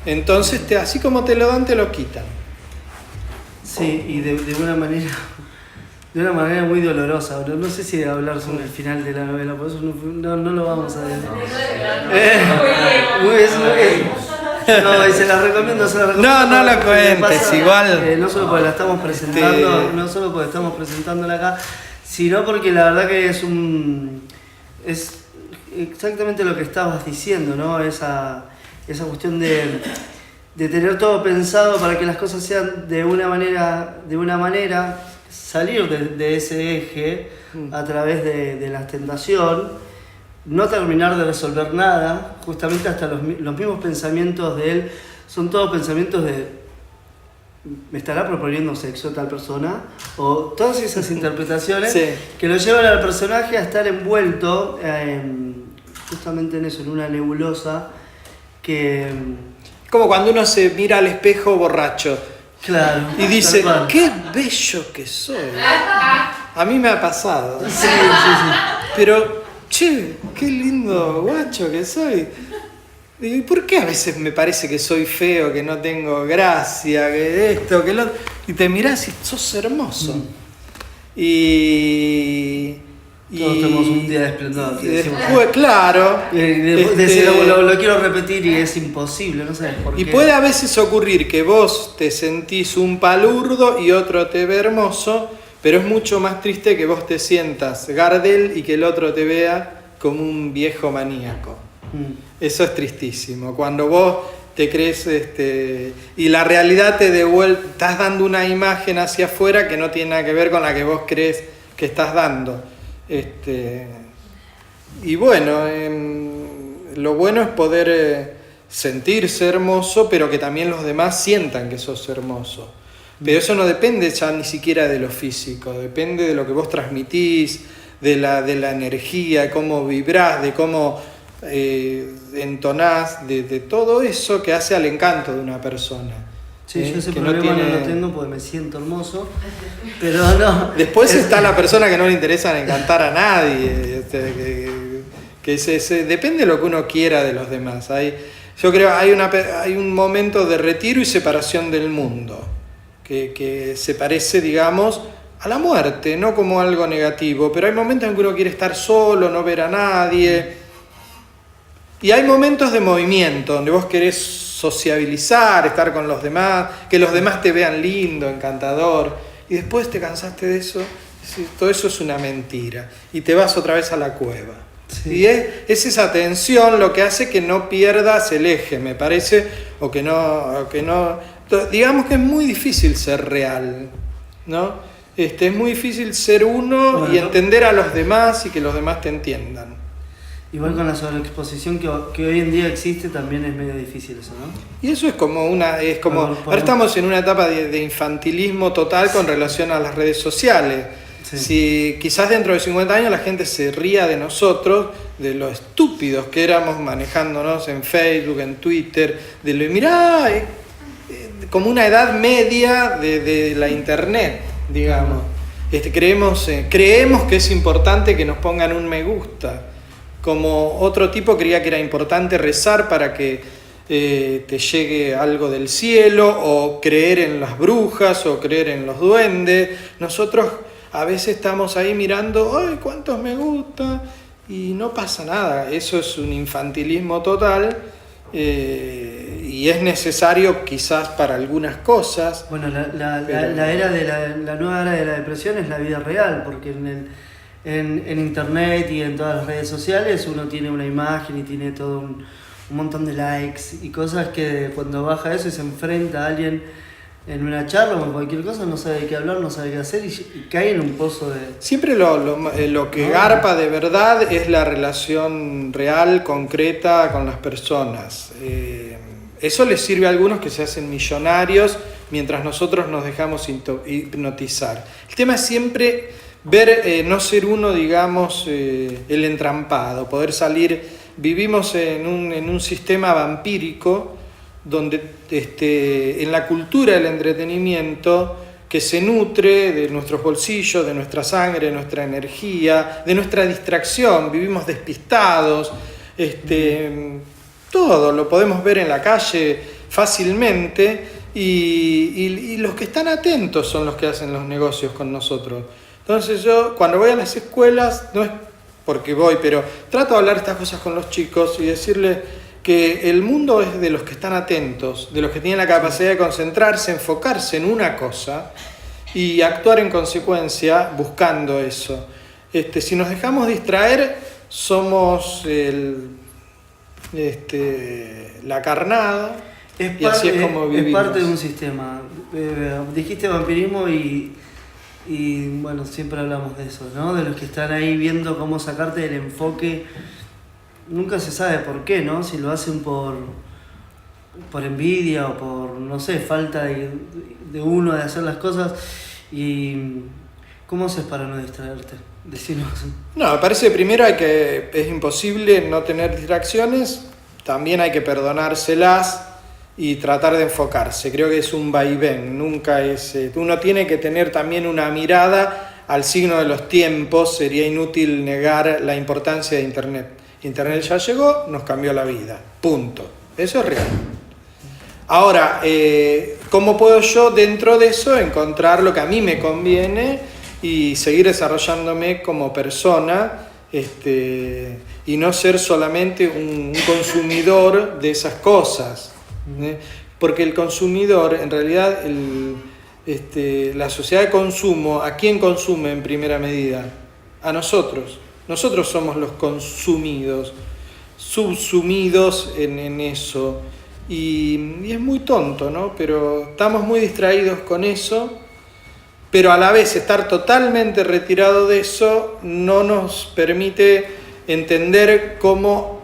Speaker 1: Entonces, así como te lo dan, te lo quitan.
Speaker 2: Sí, y de una manera muy dolorosa. No sé si hablar sobre el final de la novela, por eso no lo vamos a decir. No, y se la recomiendo.
Speaker 1: No lo cuentes, igual.
Speaker 2: No solo porque la estamos presentando, no solo porque estamos presentándola acá, sino porque la verdad que es exactamente lo que estabas diciendo, ¿no? Esa cuestión de tener todo pensado para que las cosas sean de una manera, salir de ese eje a través de la tentación. No terminar de resolver nada, justamente hasta los mismos pensamientos de él son todos pensamientos de ¿me estará proponiendo sexo tal persona? O todas esas interpretaciones
Speaker 1: sí,
Speaker 2: que lo llevan al personaje a estar envuelto justamente en eso, en una nebulosa que...
Speaker 1: Como cuando uno se mira al espejo borracho.
Speaker 2: Claro.
Speaker 1: Y dice, qué bello que soy. A mí me ha pasado.
Speaker 2: Sí.
Speaker 1: Pero... che, qué lindo guacho que soy. ¿Y por qué a veces me parece que soy feo, que no tengo gracia, que esto, que lo otro? Y te mirás y sos hermoso. Y
Speaker 2: Todos tenemos un día de esplendor.
Speaker 1: Y después, claro.
Speaker 2: Lo quiero repetir y es imposible, no sabes por qué.
Speaker 1: Y puede a veces ocurrir que vos te sentís un palurdo y otro te ve hermoso, pero es mucho más triste que vos te sientas Gardel y que el otro te vea como un viejo maníaco. Eso es tristísimo. Cuando vos te crees y la realidad te devuelve, estás dando una imagen hacia afuera que no tiene nada que ver con la que vos crees que estás dando. Y bueno, lo bueno es poder sentirse hermoso, pero que también los demás sientan que sos hermoso. Pero eso no depende ya ni siquiera de lo físico, depende de lo que vos transmitís, de la energía, de cómo vibrás, de cómo entonás, de todo eso que hace al encanto de una persona.
Speaker 2: Sí, yo ese problema no lo tengo porque me siento hermoso, pero no.
Speaker 1: Después está la persona que no le interesa encantar a nadie, depende de lo que uno quiera de los demás. Yo creo que hay un momento de retiro y separación del mundo, que se parece, digamos, a la muerte, no como algo negativo, pero hay momentos en que uno quiere estar solo, no ver a nadie. Y hay momentos de movimiento, donde vos querés sociabilizar, estar con los demás, que los demás te vean lindo, encantador, y después te cansaste de eso, todo eso es una mentira, y te vas otra vez a la cueva. Sí. Y es esa tensión lo que hace que no pierdas el eje, me parece, o que no, digamos que es muy difícil ser real, ¿no? Es muy difícil ser uno y entender a los demás y que los demás te entiendan.
Speaker 2: Igual con la sobreexposición que hoy en día existe también es medio difícil eso, ¿no?
Speaker 1: Y eso es como ahora estamos en una etapa de infantilismo total con relación a las redes sociales. Sí. Si quizás dentro de 50 años la gente se ría de nosotros, de lo estúpidos que éramos manejándonos en Facebook, en Twitter, de lo mirá, como una edad media de la internet, digamos. Creemos que es importante que nos pongan un me gusta. Como otro tipo creía que era importante rezar para que te llegue algo del cielo, o creer en las brujas, o creer en los duendes. Nosotros a veces estamos ahí mirando, ¡ay, cuántos me gusta! Y no pasa nada. Eso es un infantilismo total, y es necesario quizás para algunas cosas.
Speaker 2: Bueno, la nueva era de la depresión es la vida real, porque en internet y en todas las redes sociales uno tiene una imagen y tiene todo un montón de likes y cosas que cuando baja eso y se enfrenta a alguien en una charla o en cualquier cosa no sabe de qué hablar, no sabe qué hacer y cae en un pozo de...
Speaker 1: Siempre lo que garpa de verdad es la relación real, concreta con las personas. Eso les sirve a algunos que se hacen millonarios mientras nosotros nos dejamos hipnotizar. El tema es siempre ver, no ser uno, digamos, el entrampado, poder salir. Vivimos en un sistema vampírico donde en la cultura del entretenimiento, que se nutre de nuestros bolsillos, de nuestra sangre, de nuestra energía, de nuestra distracción, vivimos despistados, todo lo podemos ver en la calle fácilmente, y los que están atentos son los que hacen los negocios con nosotros. Entonces yo, cuando voy a las escuelas, no es porque voy, pero trato de hablar estas cosas con los chicos y decirles que el mundo es de los que están atentos, de los que tienen la capacidad de concentrarse, enfocarse en una cosa y actuar en consecuencia buscando eso. Si nos dejamos distraer, somos la carnada, y así es como vivimos.
Speaker 2: Es parte de un sistema. Dijiste vampirismo y bueno, siempre hablamos de eso, ¿no? De los que están ahí viendo cómo sacarte del enfoque. Nunca se sabe por qué, ¿no? Si lo hacen por envidia o por, no sé, falta de uno de hacer las cosas. ¿Y cómo haces para no distraerte? Decinos.
Speaker 1: No, me parece primero que es imposible no tener distracciones, también hay que perdonárselas y tratar de enfocarse. Creo que es un vaivén, nunca es... uno tiene que tener también una mirada al signo de los tiempos. Sería inútil negar la importancia de Internet. Internet ya llegó, nos cambió la vida, punto. Eso es real. Ahora, ¿cómo puedo yo dentro de eso encontrar lo que a mí me conviene y seguir desarrollándome como persona, y no ser solamente un consumidor de esas cosas, porque el consumidor, en realidad, la sociedad de consumo, ¿a quién consume en primera medida? A nosotros. Nosotros somos los consumidos, subsumidos en eso. Y es muy tonto, ¿no? Pero estamos muy distraídos con eso, pero a la vez estar totalmente retirado de eso no nos permite entender cómo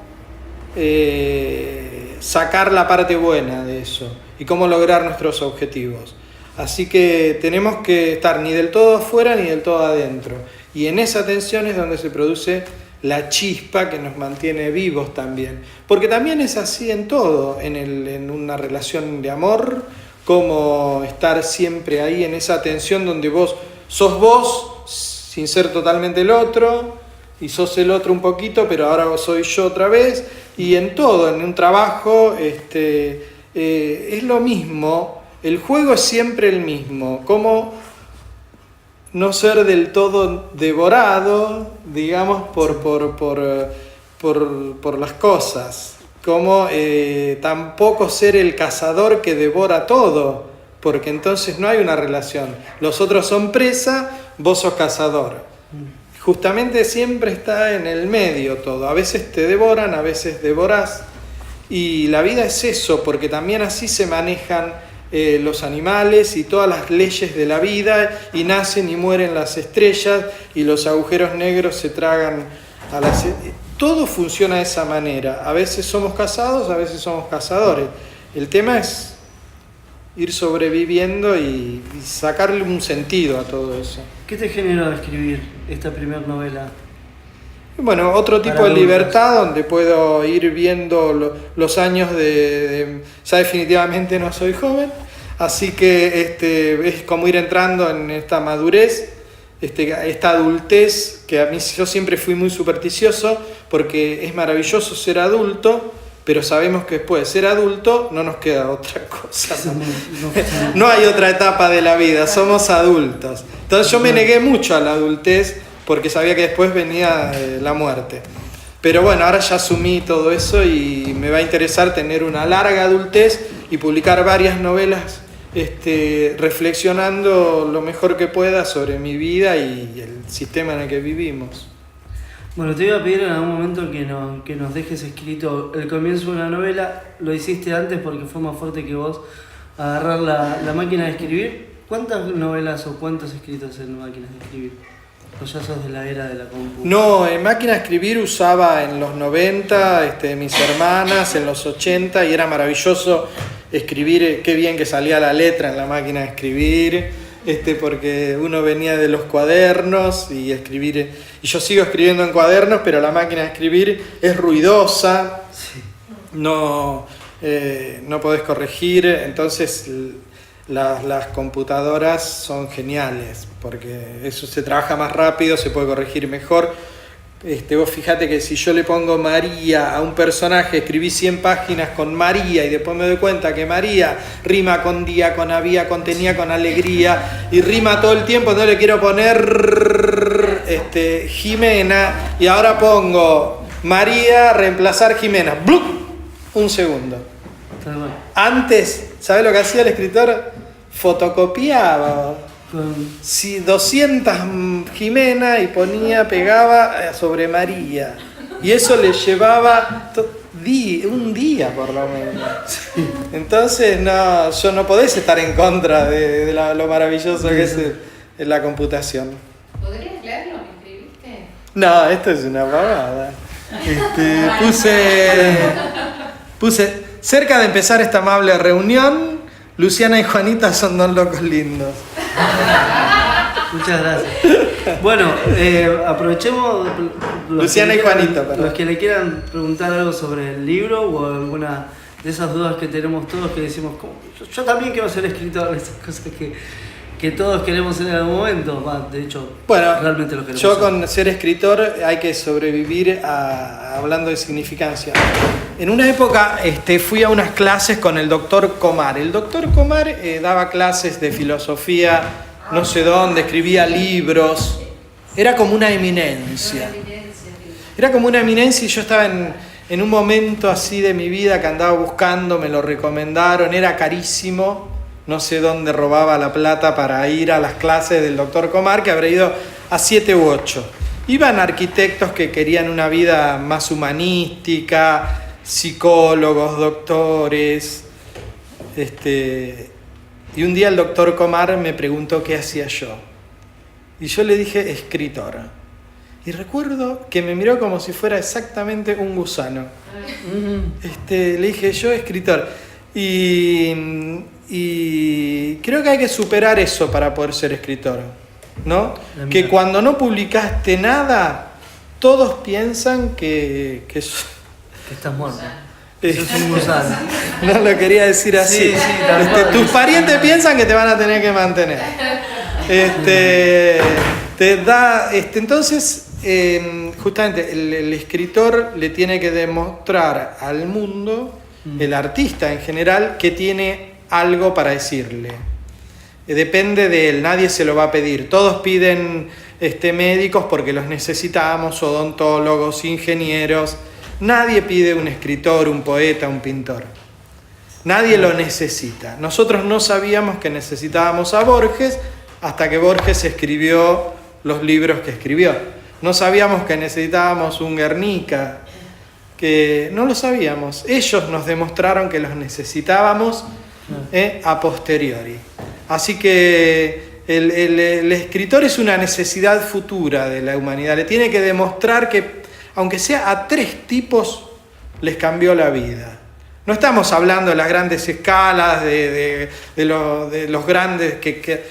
Speaker 1: sacar la parte buena de eso y cómo lograr nuestros objetivos. Así que tenemos que estar ni del todo afuera ni del todo adentro. Y en esa tensión es donde se produce la chispa que nos mantiene vivos también. Porque también es así en todo, en una relación de amor, como estar siempre ahí en esa tensión donde vos sin ser totalmente el otro, y sos el otro un poquito, pero ahora soy yo otra vez. Y en todo, en un trabajo, es lo mismo. El juego es siempre el mismo. Cómo no ser del todo devorado, digamos, por las cosas. Cómo tampoco ser el cazador que devora todo, porque entonces no hay una relación. Los otros son presa, vos sos cazador. Justamente siempre está en el medio todo. A veces te devoran, a veces devorás. Y la vida es eso, porque también así se manejan los animales y todas las leyes de la vida, y nacen y mueren las estrellas, y los agujeros negros se tragan a las... Todo funciona de esa manera. A veces somos cazados, a veces somos cazadores. El tema es ir sobreviviendo y sacarle un sentido a todo eso.
Speaker 2: ¿Qué te generó escribir esta primera novela?
Speaker 1: Bueno, otro tipo de libertad donde puedo ir viendo los años ya definitivamente no soy joven, así que es como ir entrando en esta madurez, esta adultez, que a mí yo siempre fui muy supersticioso, porque es maravilloso ser adulto, pero sabemos que después de ser adulto no nos queda otra cosa. No hay otra etapa de la vida, somos adultos. Entonces yo me negué mucho a la adultez, porque sabía que después venía la muerte. Pero bueno, ahora ya asumí todo eso y me va a interesar tener una larga adultez y publicar varias novelas reflexionando lo mejor que pueda sobre mi vida y el sistema en el que vivimos.
Speaker 2: Bueno, te iba a pedir en algún momento que nos dejes escrito el comienzo de una novela. Lo hiciste antes porque fue más fuerte que vos agarrar la máquina de escribir. ¿Cuántas novelas o cuántos escritos en máquinas de escribir? ¿O ya sos de la era de la compu?
Speaker 1: No, en máquina de escribir usaba en los 90, mis hermanas, en los 80, y era maravilloso escribir, qué bien que salía la letra en la máquina de escribir, porque uno venía de los cuadernos y escribir, y yo sigo escribiendo en cuadernos, pero la máquina de escribir es ruidosa, sí. No podés corregir, entonces las computadoras son geniales, porque eso se trabaja más rápido, se puede corregir mejor. Vos fíjate que si yo le pongo María a un personaje, escribí 100 páginas con María y después me doy cuenta que María rima con día, con había, con tenía, con alegría y rima todo el tiempo, no le quiero poner Jimena y ahora pongo María, reemplazar Jimena. ¡Blup! Un segundo. Antes, ¿sabes lo que hacía el escritor? Fotocopiaba 200 Jimena y pegaba sobre María. Y eso le llevaba un día por lo menos. Entonces, yo no podés estar en contra de lo maravilloso que es la computación.
Speaker 7: ¿Podrías leer lo que escribiste?
Speaker 1: No, esto es una pavada. Puse, cerca de empezar esta amable reunión, Luciana y Juanita son dos locos lindos.
Speaker 2: Muchas gracias. Bueno, aprovechemos
Speaker 1: Luciana y Juanita,
Speaker 2: los que le quieran preguntar algo sobre el libro o alguna de esas dudas que tenemos todos, que decimos, yo también quiero ser escritor, esas cosas que todos queremos en algún momento. De hecho,
Speaker 1: bueno,
Speaker 2: realmente lo queremos.
Speaker 1: Yo con ser escritor hay que sobrevivir hablando de significancia. En una época fui a unas clases con el doctor Comar. El doctor Comar daba clases de filosofía no sé dónde, escribía libros. Era como una eminencia. Era como una eminencia y yo estaba en un momento así de mi vida que andaba buscando, me lo recomendaron, era carísimo. No sé dónde robaba la plata para ir a las clases del doctor Comar, que habré ido a 7 u 8. Iban arquitectos que querían una vida más humanística, psicólogos, doctores. Y un día el doctor Comar me preguntó qué hacía yo. Y yo le dije, escritor. Y recuerdo que me miró como si fuera exactamente un gusano. Le dije, yo escritor. Y creo que hay que superar eso para poder ser escritor, ¿no? Que cuando no publicaste nada, todos piensan que
Speaker 2: estás muerto. Sos un gusano.
Speaker 1: No lo quería decir así.
Speaker 2: Sí, tal cual.
Speaker 1: Tus parientes piensan que te van a tener que mantener. Entonces, justamente el escritor le tiene que demostrar al mundo, el artista en general, que tiene algo para decirle. Depende de él, nadie se lo va a pedir. Todos piden médicos porque los necesitamos, odontólogos, ingenieros. Nadie pide un escritor, un poeta, un pintor. Nadie lo necesita. Nosotros no sabíamos que necesitábamos a Borges hasta que Borges escribió los libros que escribió. No sabíamos que necesitábamos un Guernica, que no lo sabíamos. Ellos nos demostraron que los necesitábamos a posteriori. Así que el escritor es una necesidad futura de la humanidad. Le tiene que demostrar que, aunque sea a 3 tipos, les cambió la vida. No estamos hablando de las grandes escalas, de los grandes,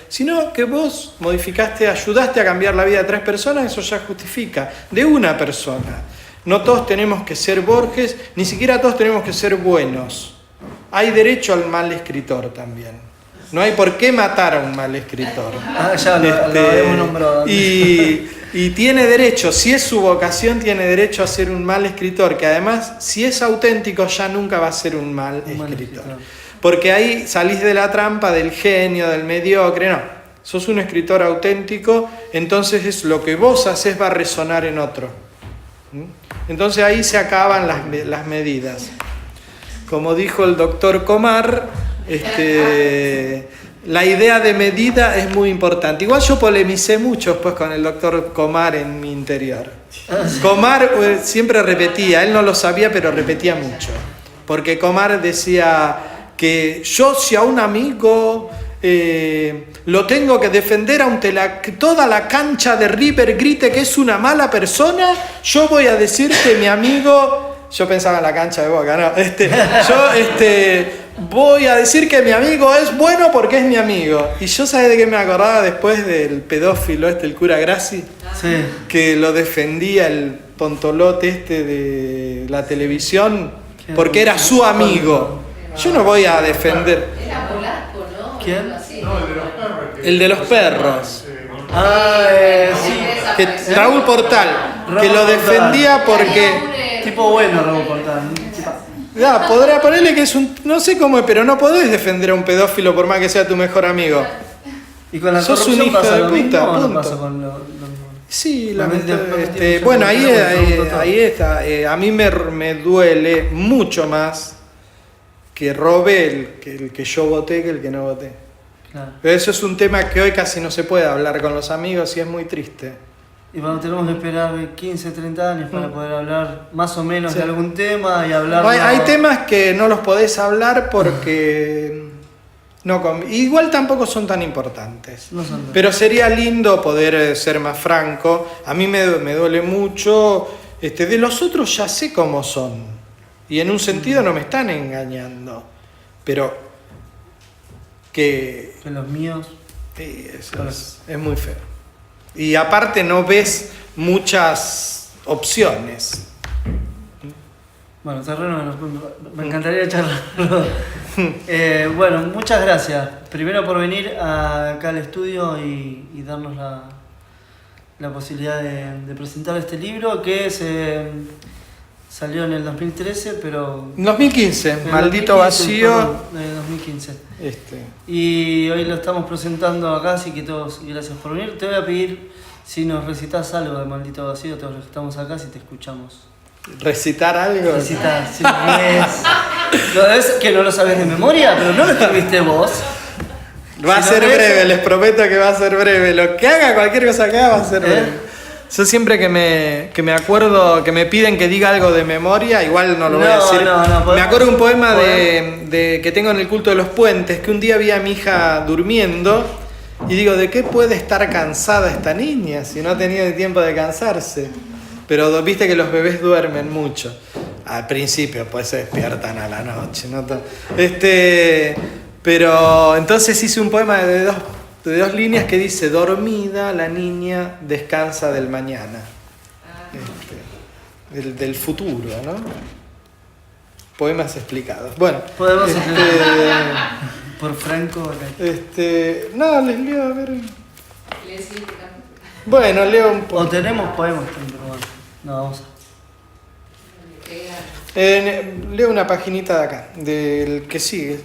Speaker 1: sino que vos modificaste, ayudaste a cambiar la vida de 3 personas, eso ya justifica, de una persona. No todos tenemos que ser Borges, ni siquiera todos tenemos que ser buenos. Hay derecho al mal escritor también. No hay por qué matar a un mal escritor.
Speaker 2: Ya lo habíamos nombrado.
Speaker 1: Y tiene derecho, si es su vocación, tiene derecho a ser un mal escritor, que además, si es auténtico, ya nunca va a ser un mal escritor. Porque ahí salís de la trampa del genio, del mediocre, no. Sos un escritor auténtico, entonces es lo que vos haces va a resonar en otro. Entonces ahí se acaban las medidas. Como dijo el doctor Comar, la idea de medida es muy importante. Igual yo polemicé mucho después con el doctor Comar en mi interior. Comar siempre repetía, él no lo sabía, pero repetía mucho. Porque Comar decía que yo, si a un amigo lo tengo que defender, aunque toda la cancha de River grite que es una mala persona, yo voy a decir que mi amigo... Yo pensaba en la cancha de Boca, ¿no? Voy a decir que mi amigo es bueno porque es mi amigo. Y yo, ¿sabes de qué me acordaba después del pedófilo el cura Grassi?
Speaker 2: Sí.
Speaker 1: Que lo defendía el tontolote de la televisión porque era su amigo. Yo no voy a defender...
Speaker 7: Era polaco, ¿no?
Speaker 2: ¿Quién?
Speaker 3: No, el de los perros.
Speaker 1: El de los perros.
Speaker 2: Sí.
Speaker 1: Que Raúl Portal, que lo defendía porque...
Speaker 2: Tipo bueno, Raúl Portal.
Speaker 1: Podría ponerle que es un... No sé cómo es, pero no podés defender a un pedófilo por más que sea tu mejor amigo.
Speaker 2: ¿Y con la
Speaker 1: Sos
Speaker 2: corrupción
Speaker 1: un hijo
Speaker 2: pasa
Speaker 1: de
Speaker 2: lo mismo
Speaker 1: puta,
Speaker 2: o no
Speaker 1: punto.
Speaker 2: pasa con lo
Speaker 1: Sí,
Speaker 2: Lamentables.
Speaker 1: bueno, ahí está. A mí me duele mucho más que robe el que yo voté que el que no voté.
Speaker 2: Claro.
Speaker 1: Pero eso es un tema que hoy casi no se puede hablar con los amigos y es muy triste.
Speaker 2: Y bueno, tenemos que esperar 15, 30 años para poder hablar más o menos de algún tema y hablar...
Speaker 1: Hay temas que no los podés hablar porque igual tampoco son tan importantes.
Speaker 2: No son tan-
Speaker 1: Pero sería lindo poder ser más franco. A mí me duele mucho. De los otros ya sé cómo son. Y en un sentido no me están engañando. Pero que
Speaker 2: los míos...
Speaker 1: sí, eso es muy feo. Y aparte no ves muchas opciones.
Speaker 2: Bueno, terreno me encantaría charlarlo. Bueno, muchas gracias. Primero por venir acá al estudio y darnos la posibilidad de presentar este libro que se Salió en el 2013, pero...
Speaker 1: 2015,
Speaker 2: en el
Speaker 1: Maldito
Speaker 2: 2015,
Speaker 1: Vacío.
Speaker 2: perdón, de 2015. Y hoy lo estamos presentando acá, así que todos, gracias por venir. Te voy a pedir si nos recitas algo de Maldito Vacío, todos los que estamos acá, si te escuchamos.
Speaker 1: ¿Recitar algo?
Speaker 2: Recitar, sí, es que no lo sabes de memoria, pero no lo escribiste vos.
Speaker 1: Va a ser breve, les prometo que va a ser breve. Lo que haga, cualquier cosa que haga va a ser breve. Yo siempre que me acuerdo, que me piden que diga algo de memoria, igual no lo voy a decir. Me acuerdo un poema de que tengo en el culto de los puentes, que un día vi a mi hija durmiendo y digo, ¿de qué puede estar cansada esta niña si no ha tenido el tiempo de cansarse? Pero viste que los bebés duermen mucho. Al principio, pues se despiertan a la noche, ¿no? Pero entonces hice un poema de dos líneas que dice: dormida la niña descansa del mañana. Del futuro, ¿no? Poemas explicados. Bueno,
Speaker 2: podemos por Franco acá.
Speaker 1: No, les leo, a ver. Bueno, leo un poco.
Speaker 2: O tenemos poemas, pero bueno. No, vamos a...
Speaker 1: leo una paginita de acá, del que sigue.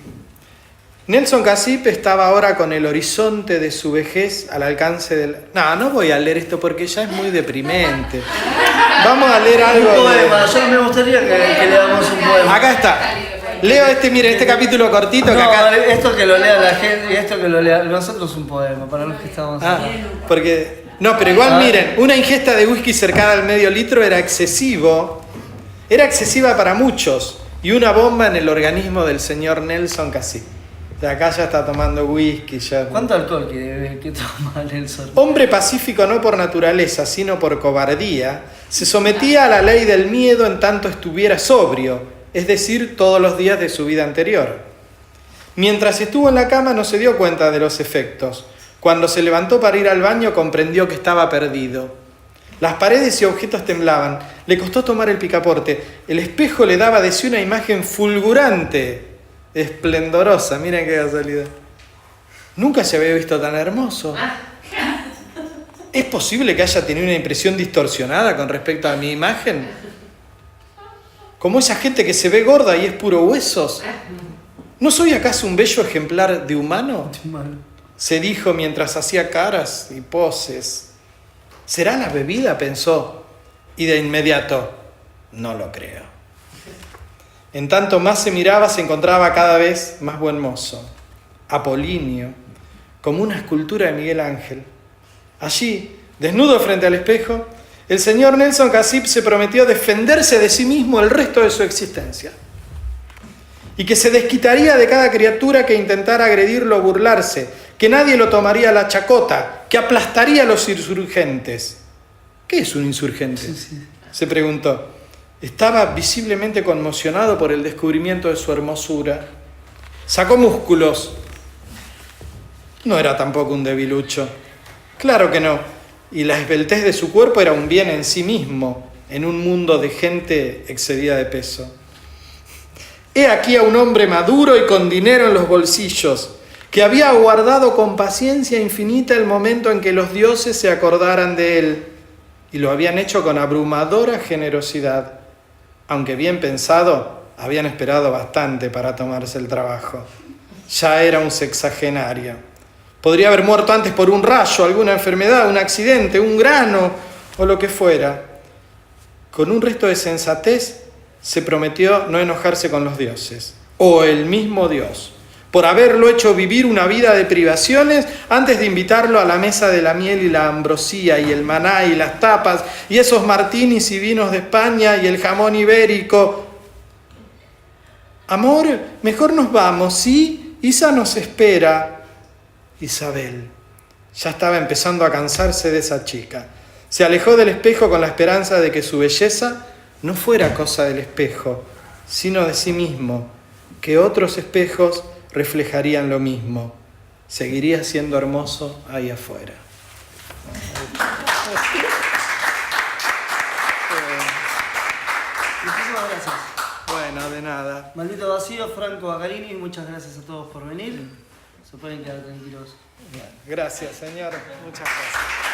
Speaker 1: Nelson Casip estaba ahora con el horizonte de su vejez al alcance del... No voy a leer esto porque ya es muy deprimente. Vamos a leer algo.
Speaker 2: Un poema, yo me gustaría que leamos un poema.
Speaker 1: Acá está. Leo miren, este capítulo cortito que acá...
Speaker 2: esto que lo lea la gente y esto que lo lea nosotros un poema, para los que estamos aquí.
Speaker 1: Porque... No, pero igual miren, una ingesta de whisky cercana al medio litro era excesiva para muchos, y una bomba en el organismo del señor Nelson Casip. De acá ya está tomando whisky. Ya.
Speaker 2: ¿Cuánto alcohol que toma Nelson?
Speaker 1: Hombre pacífico no por naturaleza, sino por cobardía, se sometía a la ley del miedo en tanto estuviera sobrio, es decir, todos los días de su vida anterior. Mientras estuvo en la cama no se dio cuenta de los efectos. Cuando se levantó para ir al baño comprendió que estaba perdido. Las paredes y objetos temblaban, le costó tomar el picaporte, el espejo le daba de sí una imagen fulgurante, esplendorosa, miren qué casualidad. Nunca se había visto tan hermoso. ¿Es posible que haya tenido una impresión distorsionada con respecto a mi imagen? Como esa gente que se ve gorda y es puro huesos. ¿No soy acaso un bello ejemplar de humano? Se dijo mientras hacía caras y poses. ¿Será la bebida?, pensó, y de inmediato, no lo creo. En tanto más se miraba, se encontraba cada vez más buen mozo, apolíneo, como una escultura de Miguel Ángel. Allí, desnudo frente al espejo, el señor Nelson Casip se prometió defenderse de sí mismo el resto de su existencia, y que se desquitaría de cada criatura que intentara agredirlo o burlarse, que nadie lo tomaría a la chacota, que aplastaría a los insurgentes. ¿Qué es un insurgente?, se preguntó. Estaba visiblemente conmocionado por el descubrimiento de su hermosura. Sacó músculos. No era tampoco un debilucho. Claro que no. Y la esbeltez de su cuerpo era un bien en sí mismo, en un mundo de gente excedida de peso. He aquí a un hombre maduro y con dinero en los bolsillos, que había aguardado con paciencia infinita el momento en que los dioses se acordaran de él, y lo habían hecho con abrumadora generosidad. Aunque bien pensado, habían esperado bastante para tomarse el trabajo. Ya era un sexagenario. Podría haber muerto antes por un rayo, alguna enfermedad, un accidente, un grano o lo que fuera. Con un resto de sensatez, se prometió no enojarse con los dioses, o el mismo Dios, por haberlo hecho vivir una vida de privaciones antes de invitarlo a la mesa de la miel y la ambrosía y el maná y las tapas y esos martinis y vinos de España y el jamón ibérico. Amor, mejor nos vamos, ¿sí? Isa nos espera. Isabel ya estaba empezando a cansarse de esa chica. Se alejó del espejo con la esperanza de que su belleza no fuera cosa del espejo, sino de sí mismo, que otros espejos reflejarían lo mismo. Seguiría siendo hermoso ahí afuera.
Speaker 2: Muchísimas gracias.
Speaker 1: Bueno, de nada.
Speaker 2: Maldito Vacío, Franco Baccarini, muchas gracias a todos por venir. Se pueden quedar tranquilos.
Speaker 1: Gracias, señor. Muchas gracias.